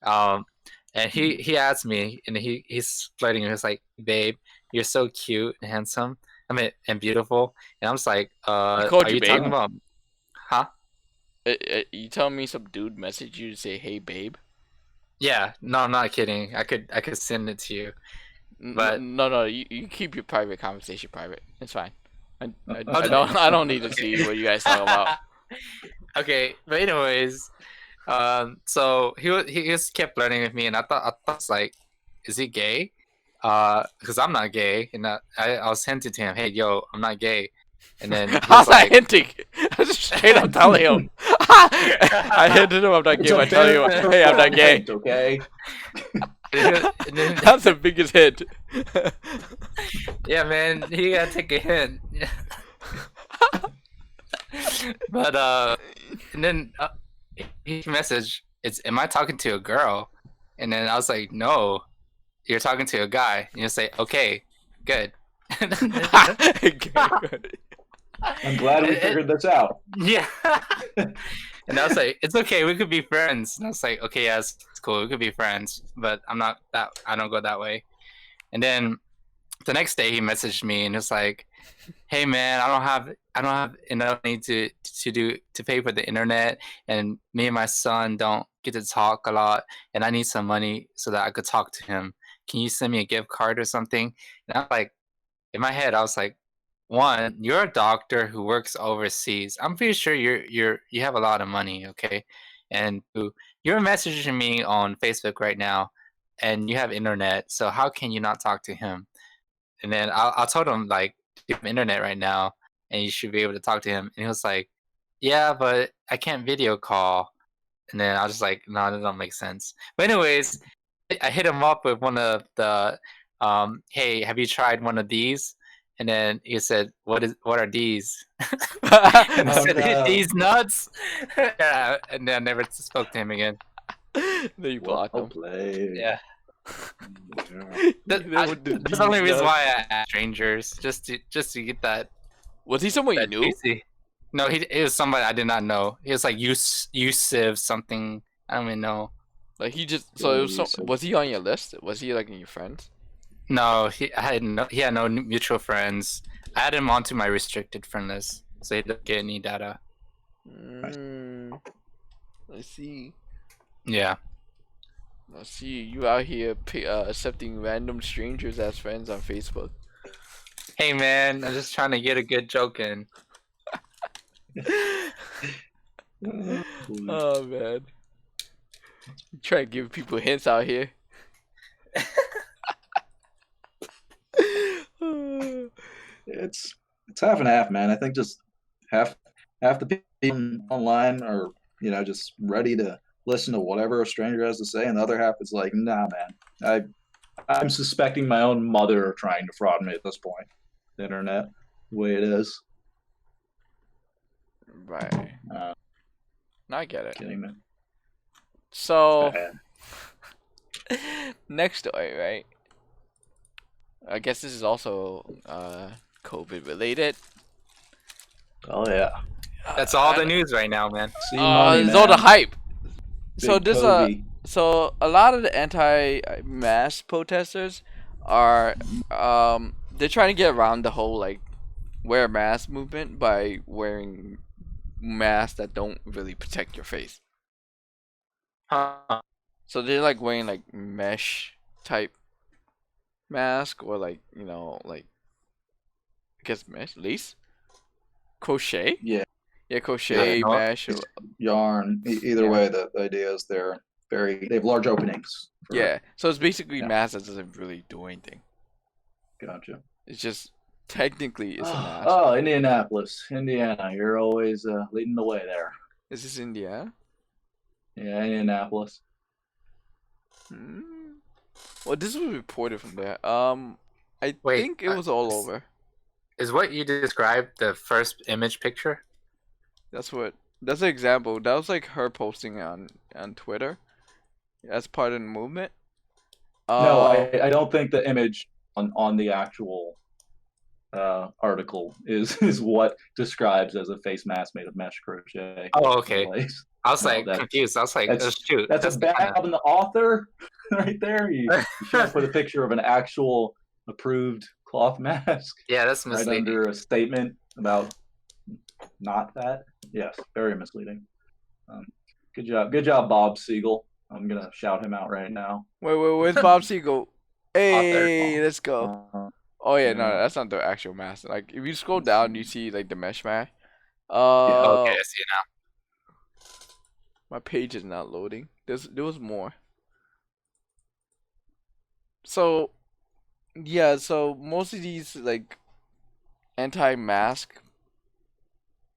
And he asked me, and he's flirting. He was like, "Babe, you're so cute and handsome. I mean, and beautiful." And I'm just like, called "Are you you babe? talking about, huh?" You telling me some dude messaged you to say, "Hey, babe"? Yeah, no, I'm not kidding. I could send it to you. But- No. You keep your private conversation private. It's fine. I Okay. don't need to see what you guys talk about. Okay, but anyways, so he just kept flirting with me, and I thought it's like, is he gay? Because I'm not gay, and I was hinting to him, hey, yo, I'm not gay, and then he How's was that like, hinting? I just straight up telling him. I hinted him I'm not gay by telling him, hey, I'm not gay. Okay. and then That's the biggest hint. yeah, man, he gotta take a hint. But and then he messaged, am I talking to a girl? And then I was like, no, you're talking to a guy. And you say, okay, good. I'm glad we figured this out. Yeah. And I was like, it's okay, we could be friends. And I was like, okay, yeah, it's cool, we could be friends, but I don't go that way. And then the next day he messaged me and was like, hey man, I don't have enough money to pay for the internet, and me and my son don't get to talk a lot, and I need some money so that I could talk to him. Can you send me a gift card or something? And I'm like, in my head, I was like, one, you're a doctor who works overseas. I'm pretty sure you have a lot of money, okay? And two, you're messaging me on Facebook right now, and you have internet. So how can you not talk to him? And then I told him like, you have internet right now, and you should be able to talk to him. And he was like, yeah, but I can't video call. And then I was just like, no, that don't make sense. But anyways, I hit him up with one of the, hey, have you tried one of these? And then he said, what are these? And I Oh, said, no. these nuts. Yeah, and then I never spoke to him again. Then you blocked Well him. played. Yeah. Yeah. That's the only reason why I asked strangers, just to get that. Was he someone you that knew? juicy. No, it was somebody I did not know. He was like Yusuf something. I don't even know. Like he just so it was Yusuf. was he on your list? Was he like in your friends? No, he had no mutual friends. I had him onto my restricted friend list, so he didn't get any data. I see. Yeah. I see you out here accepting random strangers as friends on Facebook. Hey man, I'm just trying to get a good joke in. Oh man, you try to give people hints out here. It's half and half, man. I think just half the people online are just ready to listen to whatever a stranger has to say, and the other half is like, nah, man. I'm suspecting my own mother of trying to fraud me at this point. The internet, the way it is. Right. Now I get it. Kidding me. So Bad. next story, right? I guess this is also COVID related. Oh yeah. That's all the news right now, man. See money, It's all the man. hype. So Big this Kobe. so a lot of the anti-mask protesters are they're trying to get around the whole like wear a mask movement by wearing masks that don't really protect your face. Huh. So they're like wearing like mesh type mask or like like I guess mesh lace crochet Yeah. crochet no. mesh It's yarn. Either Yeah. way, the idea is they have large openings. yeah. So it's basically Yeah. mask that doesn't really do anything. Gotcha. It's just technically it's a mask. Oh, Indianapolis, Indiana. You're always leading the way there. Is this Indiana? Yeah, Indianapolis. Well, this was reported from there. I Wait, think it was all over. Is what you described the first image picture? That's an example. That was like her posting on Twitter as part of the movement. No, I don't think the image on the actual article is what describes as a face mask made of mesh crochet. Oh, okay. Lace. I was No, like that's- confused. I was like, that's- shoot. That's a bad kinda- on the author right there. You should have put a picture of an actual approved cloth mask Yeah, that's right misleading. under a statement about not that. Yes, very misleading. Good job, Bob Siegel. I'm gonna shout him out right now. Wait, where's Bob Siegel? there. Hey, let's go. Uh, Oh yeah, no, yeah. that's not the actual mask. Like if you scroll Let's down, see. you see like the mesh mask. Okay, I see it now. My page is not loading. There was more. So, yeah. So most of these like anti-mask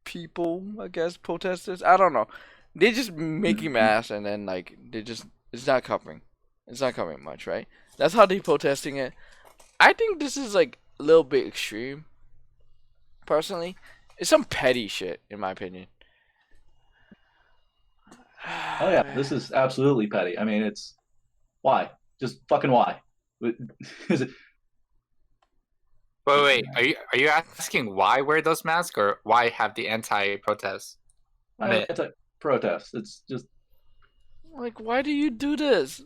people, I guess, protesters. I don't know. They're just making masks and then like it's not covering. It's not covering much, right? That's how they're protesting it. I think this is like a little bit extreme. Personally, it's some petty shit in my opinion. Oh yeah, this is absolutely petty. I mean, it's why? Just fucking why? Is it? Wait. Are you asking why wear those masks or why have the anti-protest? It's a protest. It's just Like, why do you do this?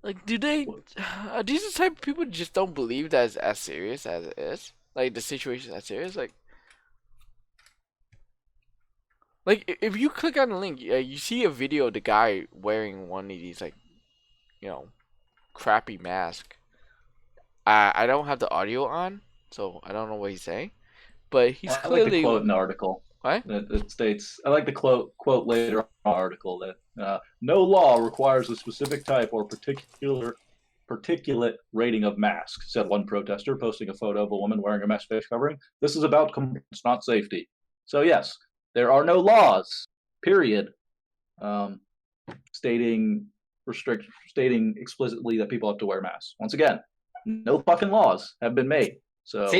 Like, are these the type of people who just don't believe that it's as serious as it is? Like, the situation is as serious? Like, if you click on the link, you see a video of the guy wearing one of these, like, crappy mask. I don't have the audio on, so I don't know what he's saying. But he's I like the clearly quote in the article. what? It states, I like the quote later in the article that no law requires a specific type or particulate rating of mask, said one protester, posting a photo of a woman wearing a mesh face covering. This is about compliance, not safety. So yes, there are no laws, period, stating explicitly that people have to wear masks. Once again, no fucking laws have been made. So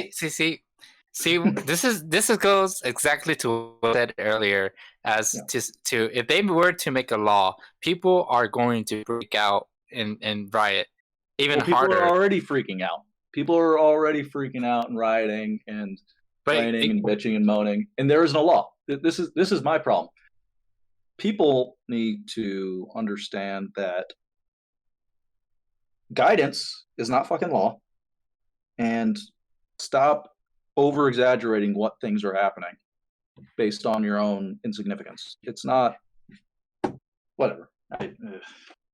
See, this goes exactly to what I said earlier. As to if they were to make a law, people are going to freak out and riot even people harder. are already freaking out. People are already freaking out and rioting and complaining and bitching and moaning, and there is no law. This is my problem. People need to understand that guidance is not fucking law, and stop over exaggerating what things are happening based on your own insignificance. It's not whatever.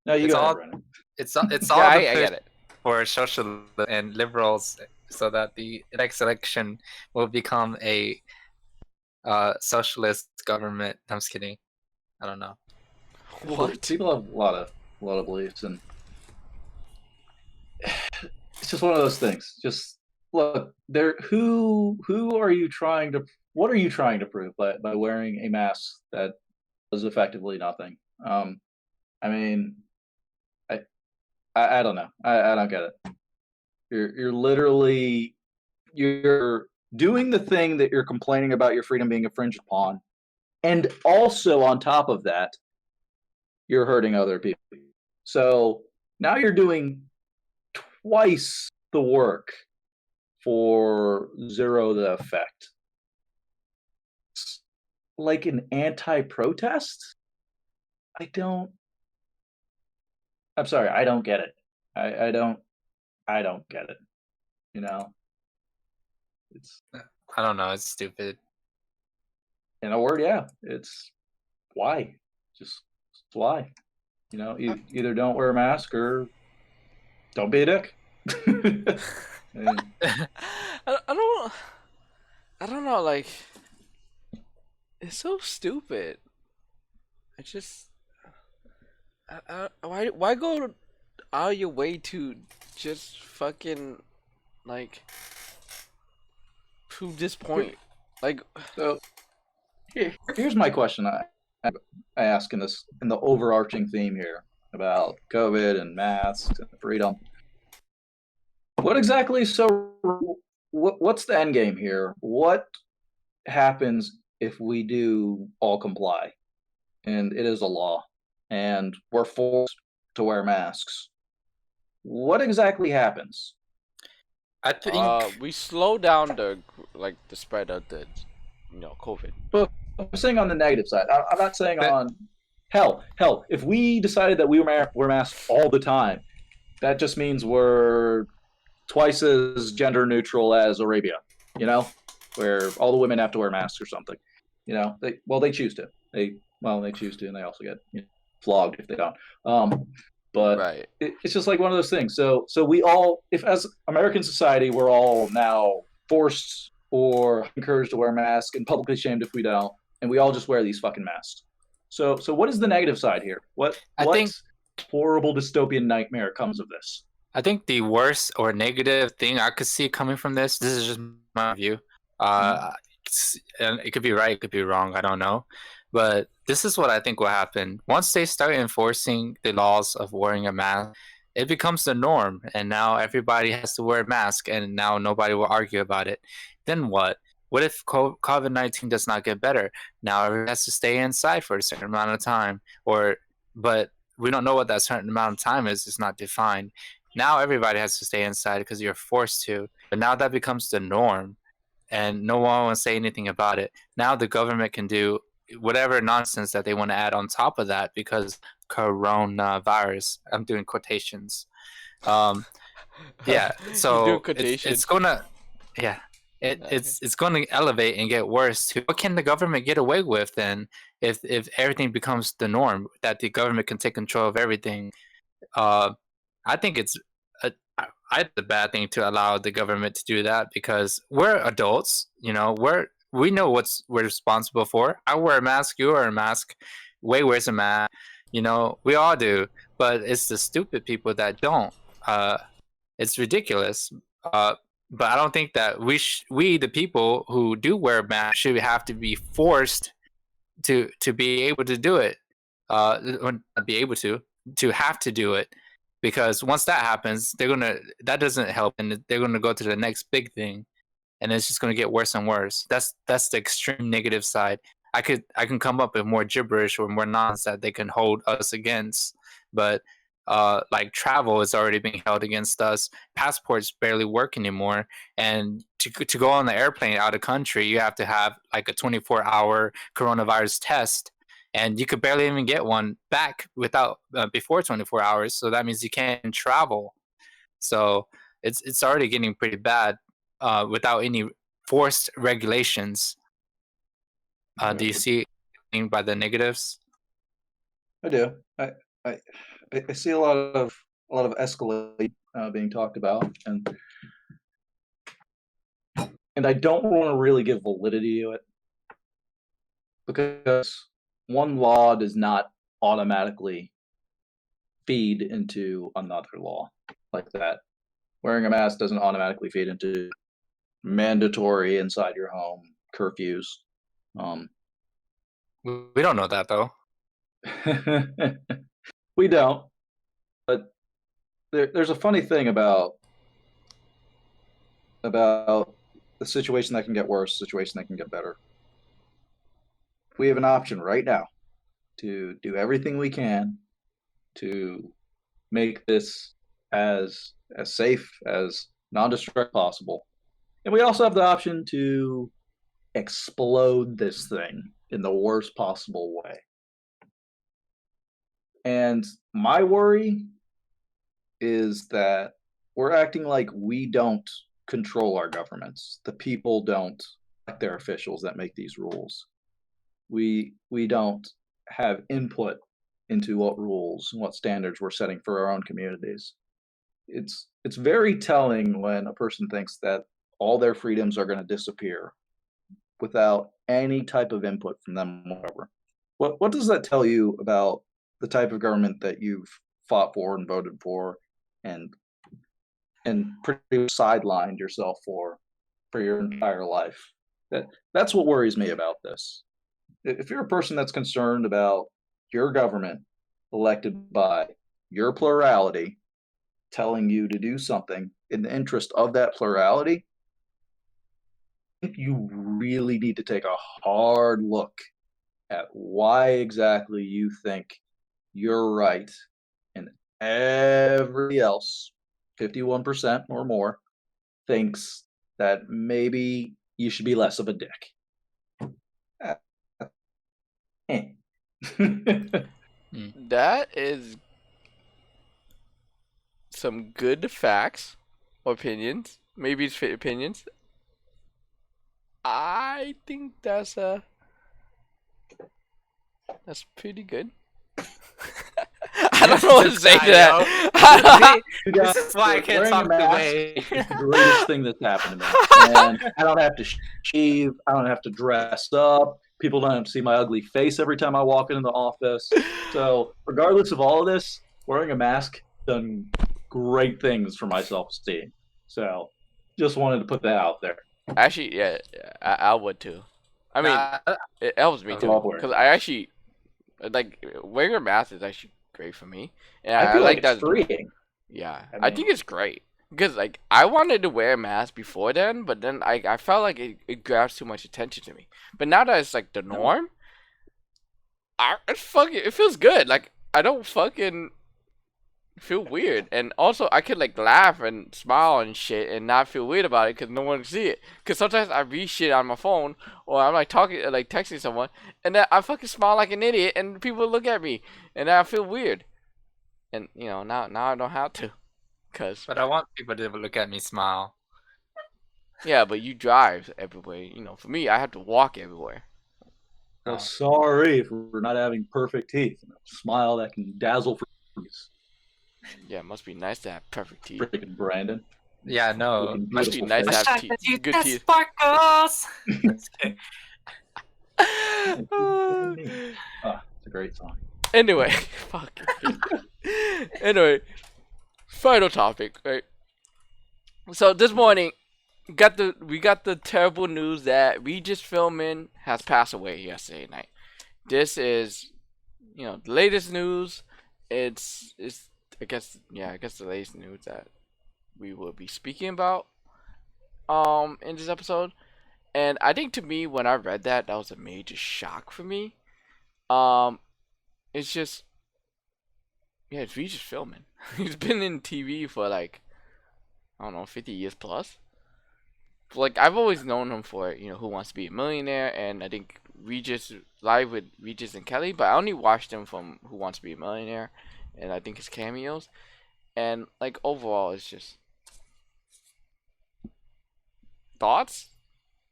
No, you got it. It's all Yeah, I get it. For socialists and liberals, so that the next election will become a socialist government. I'm just kidding. I don't know. What? People have a lot of beliefs, and it's just one of those things. Just look, there. Who are you trying to? What are you trying to prove by wearing a mask that does effectively nothing? I mean, I don't know. I don't get it. You're literally you're doing the thing that you're complaining about your freedom being infringed upon, and also on top of that, you're hurting other people. So now you're doing twice the work for zero the effect. It's like an anti-protest? I'm sorry, I don't get it. I don't get it. You know? I don't know, it's stupid. In a word, yeah. It's why? Just why? You know, either don't wear a mask or don't be a dick. I don't know, like, it's so stupid. It's just, why go out of your way to just fucking, like, prove this point? Like, so here's my question I ask in the overarching theme here about COVID and masks and freedom. What exactly? So, what's the end game here? What happens if we do all comply, and it is a law, and we're forced to wear masks? What exactly happens? I think we slow down the spread of the, COVID. But I'm saying on the negative side. I'm not saying on hell. If we decided that we wear masks all the time, that just means we're twice as gender neutral as Arabia, where all the women have to wear masks or something. They choose to. They choose to, and they also get flogged if they don't. But right. It's just like one of those things. So we all, if as American society, we're all now forced or encouraged to wear masks and publicly shamed if we don't, and we all just wear these fucking masks. So what is the negative side here? What horrible dystopian nightmare comes of this? I think the worst or negative thing I could see coming from this is just my view. And it could be right, it could be wrong, I don't know. But this is what I think will happen. Once they start enforcing the laws of wearing a mask, it becomes the norm. And now everybody has to wear a mask, and now nobody will argue about it. Then what? What if COVID-19 does not get better? Now everyone has to stay inside for a certain amount of time. But we don't know what that certain amount of time is. It's not defined. Now everybody has to stay inside because you're forced to. But now that becomes the norm, and no one will say anything about it. Now the government can do whatever nonsense that they want to add on top of that because coronavirus. I'm doing quotations. Yeah. So it's gonna. Yeah. It's going to elevate and get worse. What can the government get away with then if everything becomes the norm, that the government can take control of everything? I think the bad thing to allow the government to do that because we're adults. We know we're responsible for. I wear a mask. You wear a mask. Way wears a mask. We all do. But it's the stupid people that don't. It's ridiculous. But I don't think that we the people who do wear masks should have to be forced to be able to do it. Or not be able to have to do it, because once that happens, that doesn't help, and they're gonna go to the next big thing, and it's just gonna get worse and worse. That's the extreme negative side. I can come up with more gibberish or more nonsense that they can hold us against, but like travel is already being held against us. Passports barely work anymore, and to go on the airplane out of country, you have to have like a 24-hour coronavirus test, and you could barely even get one back without before 24 hours. So that means you can't travel. So it's already getting pretty bad without any forced regulations. Do you see anything by the negatives? I do. I see a lot of escalation being talked about, and I don't want to really give validity to it because one law does not automatically feed into another law like that. Wearing a mask doesn't automatically feed into mandatory inside your home curfews. We don't know that though. We don't. But there's a funny thing about the situation that can get worse, situation that can get better. We have an option right now to do everything we can to make this as safe, as non-destructive possible. And we also have the option to explode this thing in the worst possible way. And my worry is that we're acting like we don't control our governments. The people don't elect their officials that make these rules. We don't have input into what rules and what standards we're setting for our own communities. It's very telling when a person thinks that all their freedoms are going to disappear without any type of input from them whatsoever. What does that tell you about the type of government that you've fought for and voted for and pretty sidelined yourself for your entire life? That's what worries me about this. If you're a person that's concerned about your government elected by your plurality telling you to do something in the interest of that plurality, I think you really need to take a hard look at why exactly you think you're right and everybody else, 51% or more, thinks that maybe you should be less of a dick. That is some good facts or opinions. Maybe it's opinions. I think that's pretty good. I don't know what to say to that. This is why I can't talk the way. It's the greatest thing that's happened to me. And I don't have to shave. I don't have to dress up. People don't have to see my ugly face every time I walk into the office. So regardless of all of this, wearing a mask done great things for my self-esteem. So just wanted to put that out there. Actually, yeah, I would too. I mean, it helps me too because I actually like wearing a mask is actually great for me, and I feel like that. it's freeing. Yeah, I think it's great because like I wanted to wear a mask before then, but then I felt like it grabs too much attention to me. But now that it's like the norm, it feels good. Like I don't fucking feel weird, and also I could like laugh and smile and shit and not feel weird about it because no one can see it. Because sometimes I read shit on my phone or I'm like texting someone, and then I fucking smile like an idiot, and people look at me, and then I feel weird. And now I don't have to, But I want people to look at me smile. Yeah, but you drive everywhere. For me, I have to walk everywhere. Well, sorry for not having perfect teeth and a smile that can dazzle for Yeah, it must be nice to have perfect teeth. Freaking Brandon. Yeah, no. Looking Must be beautiful nice to face. have Shine teeth. the teeth Good that teeth. sparkles. That's good. It's a great song. Anyway, fuck. Anyway, final topic, right? So this morning, we got the terrible news that Regis Philbin has passed away yesterday night. This is, the latest news. It's I guess the latest news that we will be speaking about in this episode. And I think to me when I read that was a major shock for me. Um it's just it's Regis Philbin. He's been in TV for like I don't know 50 years plus. Like I've always known him for Who Wants to Be a Millionaire, and I think Regis live with Regis and Kelly, but I only watched him from Who Wants to Be a Millionaire, and I think his cameos, and like overall it's just thoughts,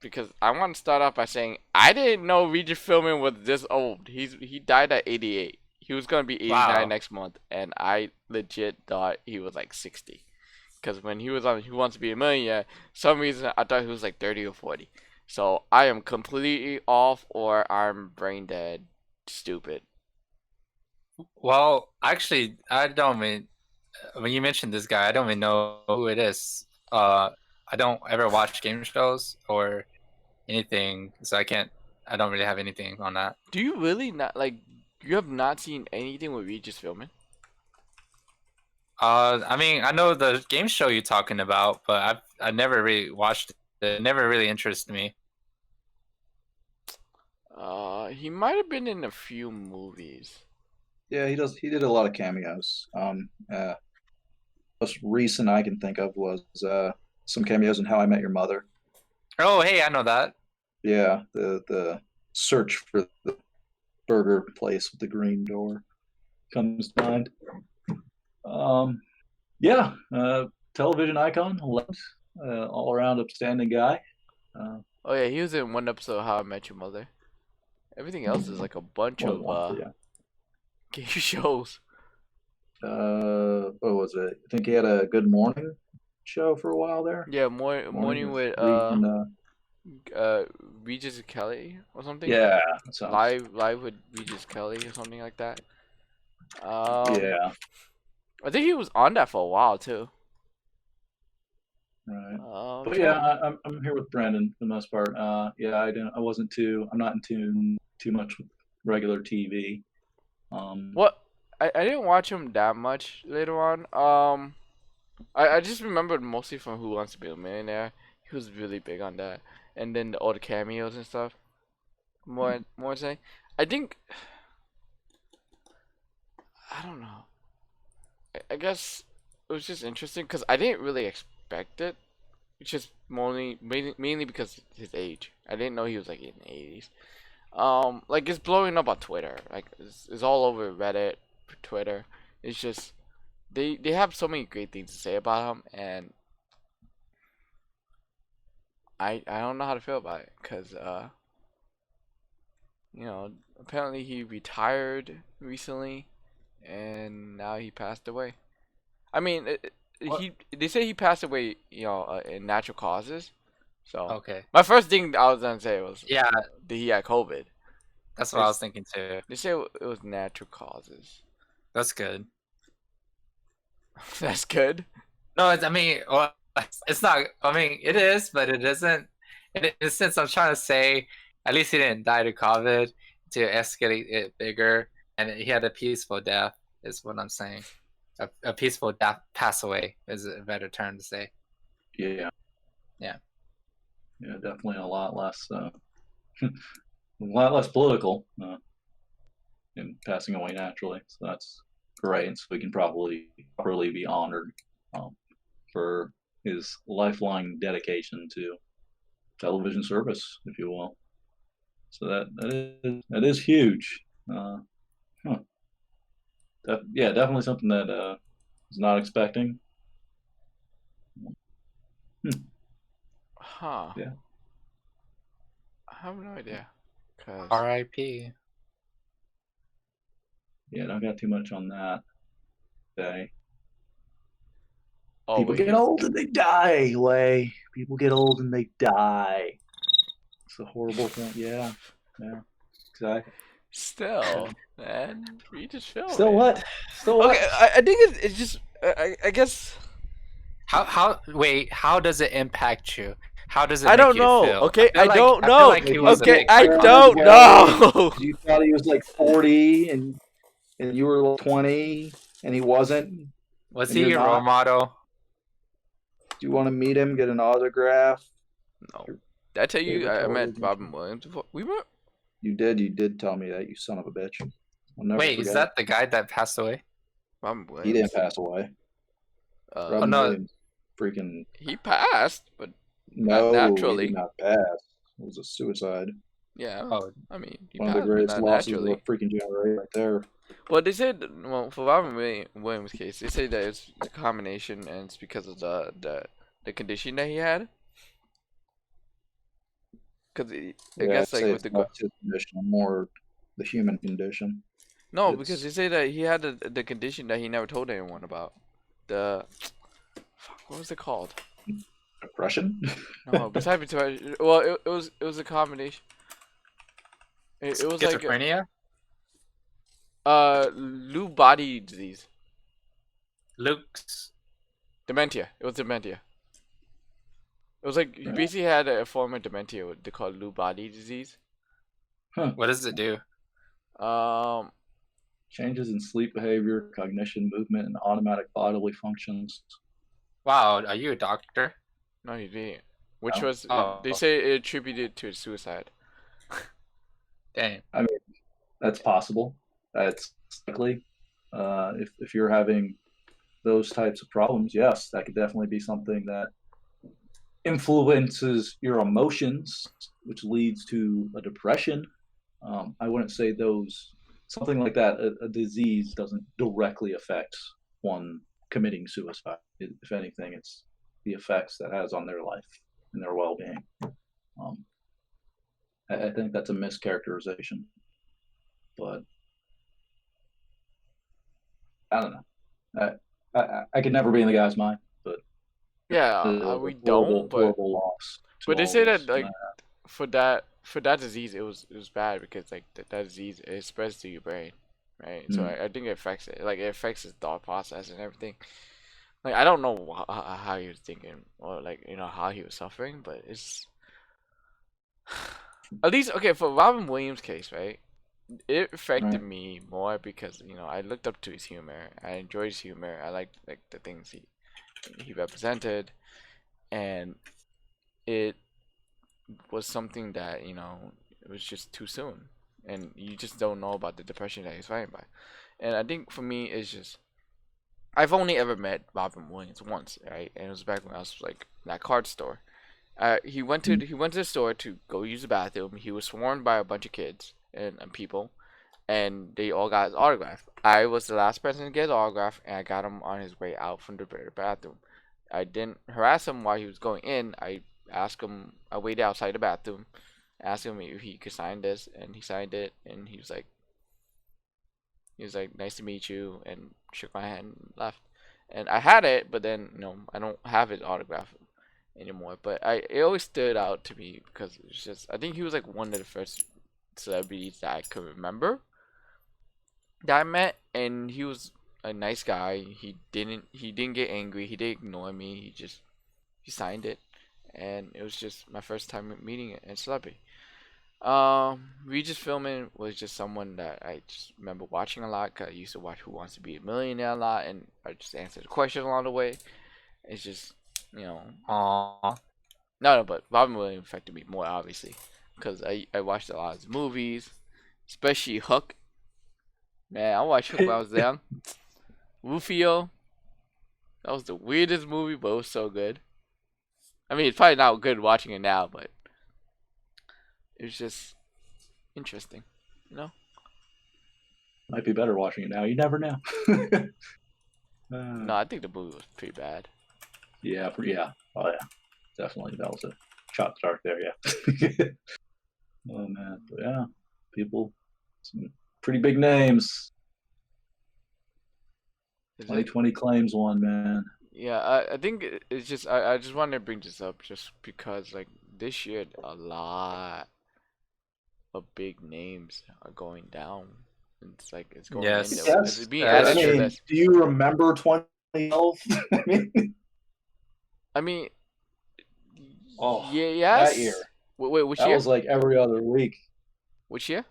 because I want to start off by saying I didn't know Regis Philbin was this old. He died at 88. He was gonna be 89 Wow. next month, and I legit thought he was like 60. Because when he was on Who Wants to Be a Millionaire, some reason I thought he was like 30 or 40. So I am completely off, or I'm brain dead, stupid. Well, actually, I don't mean when you mentioned this guy, I don't even know who it is. I don't ever watch game shows or anything, so I don't really have anything on that. Do you really not like? You have not seen anything with Regis Philbin? I mean, I know the game show you're talking about, but I never really watched it. It never really interested me. He might have been in a few movies. Yeah, he does. He did a lot of cameos. Most recent I can think of was some cameos in How I Met Your Mother. Oh, hey, I know that. Yeah, the search for the burger place with the green door comes to mind. Yeah, television icon, loved, all around upstanding guy. Oh yeah, he was in one episode of How I Met Your Mother. Everything else is like a bunch More of than one, yeah. game shows. What was it? I think he had a Good Morning show for a while there. Yeah, morning with Reed and, Regis Kelly or something. yeah, that sounds, Live with Regis Kelly or something like that. yeah, I think he was on that for a while too. right. Um, But yeah, I'm here with Brandon for the most part. Yeah, I'm not into too much with regular TV. what? I didn't watch him that much later on. I just remembered mostly from Who Wants to Be a Millionaire. He was really big on that, and then all the cameos and stuff. More saying, I think I don't know. I guess it was just interesting because I didn't really expect it. It's just mainly because his age. I didn't know he was like in the 80s. Like it's blowing up on Twitter. Like it's all over Reddit, Twitter. It's just they have so many great things to say about him, and I don't know how to feel about it because apparently he retired recently, and now he passed away. I mean, they say he passed away, in natural causes. So Okay. my first thing I was gonna say was, Yeah, did he had COVID? that's what I was thinking too. They say it was natural causes. That's good. That's good. No, I mean, well, it's not. I mean, it is, but it isn't. In a sense, I'm trying to say, at least he didn't die to COVID to escalate it bigger, and he had a peaceful death. Is what I'm saying. A peaceful death, pass away is a better term to say. Yeah, Yeah. yeah, definitely a lot less, a lot less political, in passing away naturally. So that's great. So we can probably properly be honored for his lifelong dedication to television service, if you will. So that is huge. Huh. Yeah, definitely something that was not expecting. Huh. Yeah. I have no idea. Cause R.I.P. Yeah, don't got too much on that today. Oh, People but get he's old and they die. Way people get old and they die. It's a horrible thing. Yeah, exactly. still, man. Read his film, Still man. what? Still Okay, what? I think it's just I guess how does it impact you? How does it I make don't you know. feel? Okay, I don't I feel know. like he Like was a Okay, big I part of don't it. know. You thought he was like 40 and you were like 20 and he wasn't, Was and he you're your role not. model? Do you want to meet him, get an autograph? No. Did I tell you Favorite I met television Robin show? Williams before? We met. You did tell me that, you son of a bitch. I'll never Wait, is forget. that the guy that passed away? Robin He didn't Williams. pass away. Oh Robin no, Williams freaking He passed, but not no, he naturally. did not pass. It was a suicide. Yeah. oh I mean, he One of the passed, but greatest not losses of naturally. a freaking generation right there. Well, they said, well, for Robin Williams' case, they say that it's a combination and it's because of the condition that he had. Because I Yeah, I'd guess like say with it's not his condition, more the human condition. no, because It's they say that he had the condition that he never told anyone about. The fuck, what was it called? depression. No, besides depression, well, it was a combination. It was like schizophrenia, Lewy body disease, Luke's. dementia. It was dementia. It was like he Yeah. basically had a form of dementia. What they call Lewy body disease. What does it do? Um, Changes in sleep behavior, cognition, movement, and automatic bodily functions. Wow, are you a doctor? no, he didn't. Which No. was Oh, they say it attributed to suicide. dang. I mean, that's possible. That's likely. If you're having those types of problems, yes, that could definitely be something that influences your emotions, which leads to a depression. I wouldn't say something like that, a disease doesn't directly affect one committing suicide. If anything, it's the effects that has on their life and their well-being. Um, I think that's a mischaracterization, but I don't know. I could never be in the guy's mind, but Yeah, we don't, but horrible loss to but they all say of that us. like for that disease it was bad because like that disease it spreads to your brain, right? So I think it affects it. Like it affects his thought process and everything. Like I don't know how he was thinking or like how he was suffering, but it's at least okay for Robin Williams' case, right? It affected Right. me more because I looked up to his humor. I enjoyed his humor. I liked like the things he represented, and it was something that it was just too soon, and you just don't know about the depression that he's fighting by. And I think for me, it's just I've only ever met Robin Williams once, right? And it was back when I was like in that card store. He went to the store to go use the bathroom. He was swarmed by a bunch of kids and people, and they all got his autograph. I was the last person to get his autograph, and I got him on his way out from the bathroom. I didn't harass him while he was going in. I asked him. I waited outside the bathroom, asked him if he could sign this, and he signed it. And he was like, "Nice to meet you," and shook my hand and left. And I had it, but then I don't have his autograph anymore. But it always stood out to me because it's just I think he was like one of the first celebrities that I could remember that I met, and he was a nice guy. He didn't get angry. He didn't ignore me. He signed it, and it was just my first time meeting a celebrity. Regis Philbin was just someone that I just remember watching a lot. 'Cause I used to watch Who Wants to Be a Millionaire a lot, and I just answered the question along the way. It's just Aww. no, but Robin Williams affected me more obviously, because I watched a lot of his movies, especially Hook. Man, I watched Hook when I was young. Rufio, that was the weirdest movie, but it was so good. I mean, it's probably not good watching it now, but it was just interesting, Might be better watching it now. You never know. No, I think the movie was pretty bad. Yeah. Oh yeah, definitely. That was a shot in the dark there. Yeah. Oh man, but yeah, people, some pretty big names. Is it? 2020 claims one, man. Yeah, I think it's just I just wanted to bring this up just because like this year a lot of big names are going down. It's like it's going Yes. in there. Yes. It's being I added I to the mean, list. do you remember 2012? I mean, I mean, oh, yeah, that year. yes. Wait, which That year? was like every other week. Which year?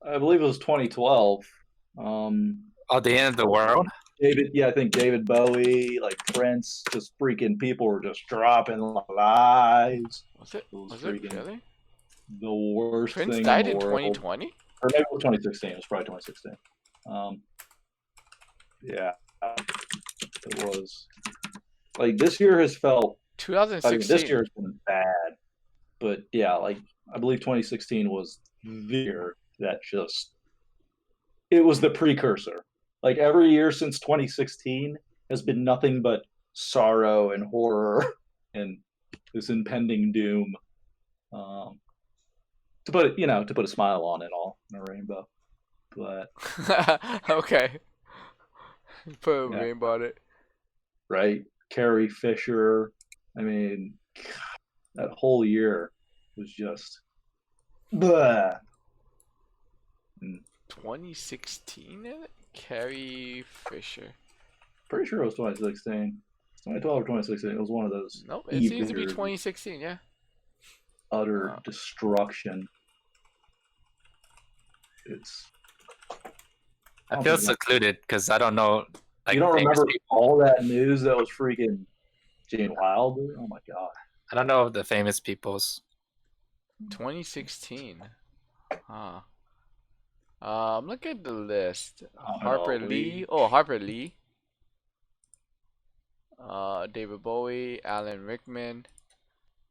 I believe it was 2012. Oh, the end of the world. I think David Bowie, like Prince, just freaking people were just dropping lives. Was it? It was Was it freaking really? the worst Prince thing died in in the world. 2020? Or maybe it was 2016. It was probably 2016. Yeah, it was. Like this year has felt. I mean, this 2016. year has been bad, but yeah, like I believe 2016 was the year that just. It was the precursor. Like every year since 2016 has been nothing but sorrow and horror and this impending doom. To put it, to put a smile on it all in a rainbow. But Okay. Put a yeah, rainbow on it. right, Carrie Fisher. I mean, that whole year was just. Blah. 2016? Carrie Fisher. Pretty sure it was 2016. 2012 or 2016. It was one of those. Nope, it seems to be years of 2016, yeah. Utter destruction. It's. I feel secluded because I don't know. Like, you don't famous remember people. all that news that was freaking Gene Wilder? Oh my god. I don't know the famous people's. 2016. Huh. Look at the list. Oh, Harper no, Lee. Oh, Harper Lee. David Bowie, Alan Rickman,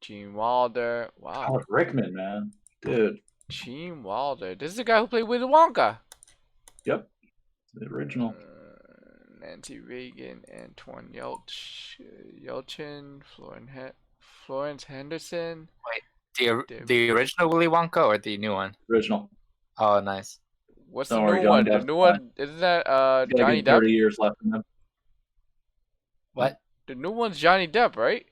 Gene Wilder. Wow. Alan Rickman, man. Dude. Gene Wilder. This is the guy who played Willy Wonka. Yep. The original. Nancy Reagan, Antoine Yelchin, Florence Henderson. The original Willy Wonka or the new one? Original. Oh, nice. What's Don't the worry, new one? Johnny The Depp's new fine. one isn't that Gotta Johnny get 30 Depp? years left in them. What? The new one's Johnny Depp, right?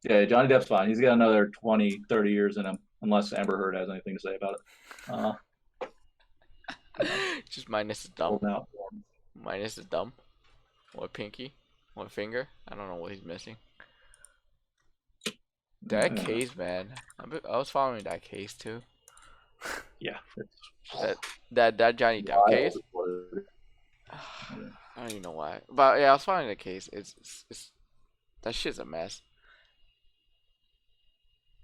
Yeah, Johnny Depp's fine. He's got another 20, 30 years in him, unless Amber Heard has anything to say about it. Just minus the thumb. Holding out. Minus the thumb. Or pinky. Or finger. I don't know what he's missing. That Yeah. case, man. I was following that case too. Yeah. That Johnny Depp case. I don't even know why. But yeah, I was following the case. It's that shit's a mess.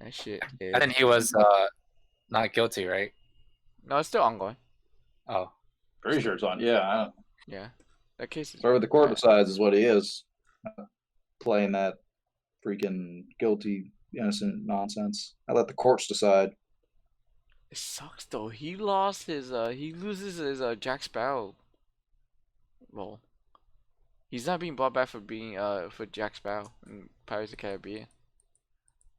That shit is. I think he was not guilty, right? No, it's still ongoing. Oh. Pretty sure it's on. Yeah. I don't, Yeah. That case is. whatever the court bad. decides is what he is. Playing that freaking guilty, innocent nonsense. I let the courts decide. It sucks though. He lost his. He loses his Jack Sparrow. Well, he's not being brought back for being for Jack Sparrow in Pirates of the Caribbean.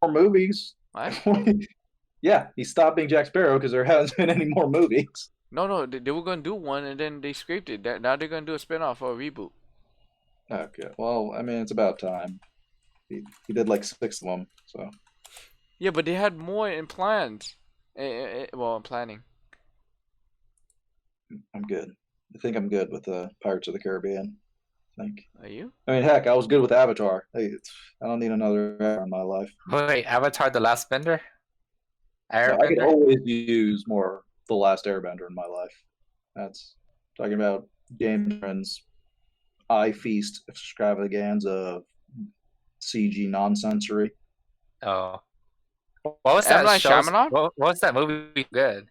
More movies. What? Yeah, he stopped being Jack Sparrow because there hasn't been any more movies. No, they were gonna do one and then they scraped it. Now they're gonna do a spinoff or a reboot. Okay, well, I mean, it's about time. He did like 6 of them, so. Yeah, but they had more in plans. Well, in planning. I'm good. I think I'm good with Pirates of the Caribbean. I think. Are you? I mean, heck, I was good with Avatar. Hey, I don't need another Avatar in my life. Wait, Avatar: The Last Bender? I could Airbender? always use more The Last Airbender in my life. That's talking about James Cameron's eye feast extravaganza of CG nonsensory. Oh. What was M. that Night show? Shyamalan? What was that movie good?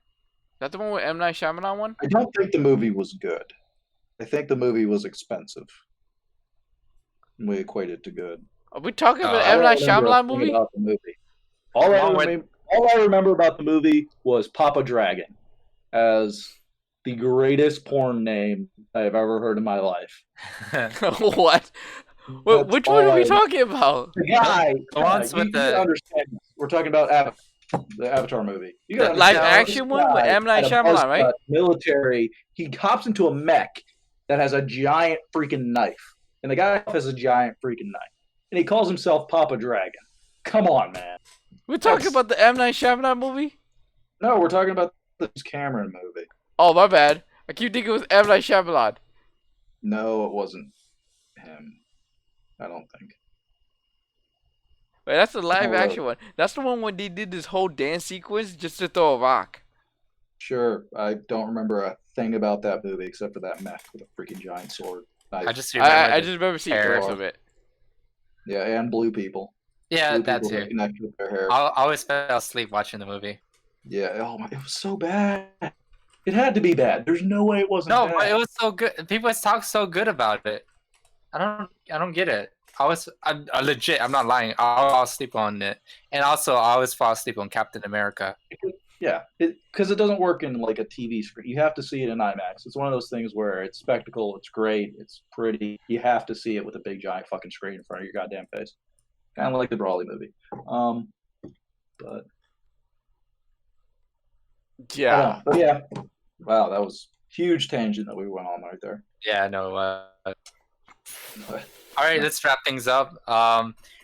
That the one with M. Night Shyamalan one? I don't think the movie was good. I think the movie was expensive. We equate it to good. Are we talking about I M. don't Night remember a Shyamalan thing movie? about the movie. Along All I remember about the movie was Papa Dragon as the greatest porn name I have ever heard in my life. What? Wait, which one are we talking about? The guy, The ones with you the- gotta understand this. We're talking about the Avatar movie. You gotta The live understand action this one with guy M. Night had a Shyamalan, buzz right? cut, military. He hops into a mech that has a giant freaking knife. and the guy has a giant freaking knife, and he calls himself Papa Dragon. Come on, man. We're talking That's- about the M. Night Shyamalan movie? No, we're talking about the Cameron movie. Oh, my bad. I keep thinking it was M. Night Shyamalan. No, it wasn't him. I don't think. Wait, that's the live Oh, action one. That's the one when they did this whole dance sequence just to throw a rock. Sure, I don't remember a thing about that movie except for that mech with a freaking giant sword. I just remember. I just remember seeing hair. clips of it. Yeah, and blue people. Yeah, Blue that people too. connected with their hair. I always fell asleep watching the movie. Yeah, oh my, it was so bad. It had to be bad. There's no way it wasn't No, bad. but it was so good. People talk so good about it. I don't get it. I'm legit. I'm not lying. I'll fall asleep on it, and also I always fall asleep on Captain America. Yeah, because it doesn't work in like a TV screen. You have to see it in IMAX. It's one of those things where it's spectacle, it's great, it's pretty. You have to see it with a big giant fucking screen in front of your goddamn face. Kind of like the Brawley movie. But Yeah. but yeah. Wow, that was huge tangent that we went on right there. Yeah, no. All right, let's wrap things up.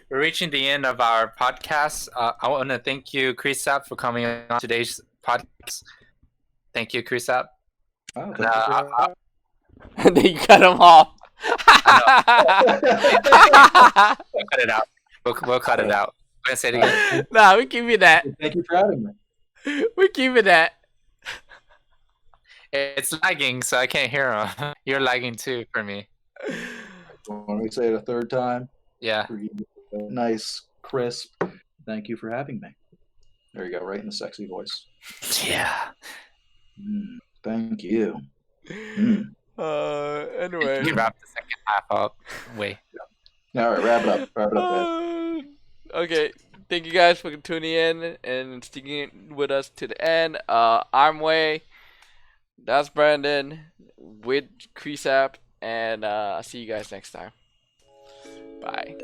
We're reaching the end of our podcast. I want to thank you, Chrisap, for coming on today's podcast. Thank you, Chrisap. Oh, And, uh, And then you cut him off. We'll cut it out. We'll cut it out. I'm gonna say it again. Nah, we keep it that. Thank you for having me. We keep it that. It's lagging, so I can't hear him. You're lagging too for me. Want me to say it a third time? Yeah. Nice, crisp. Thank you for having me. There you go, right in the sexy voice. Yeah. Thank you. Anyway. You wrap the second half up. Wait. All right, wrap it up. Wrap it up, guys. Okay. Thank you guys for tuning in and sticking with us to the end. I'm Way. That's Brandon with Creasap. And I'll see you guys next time. Bye.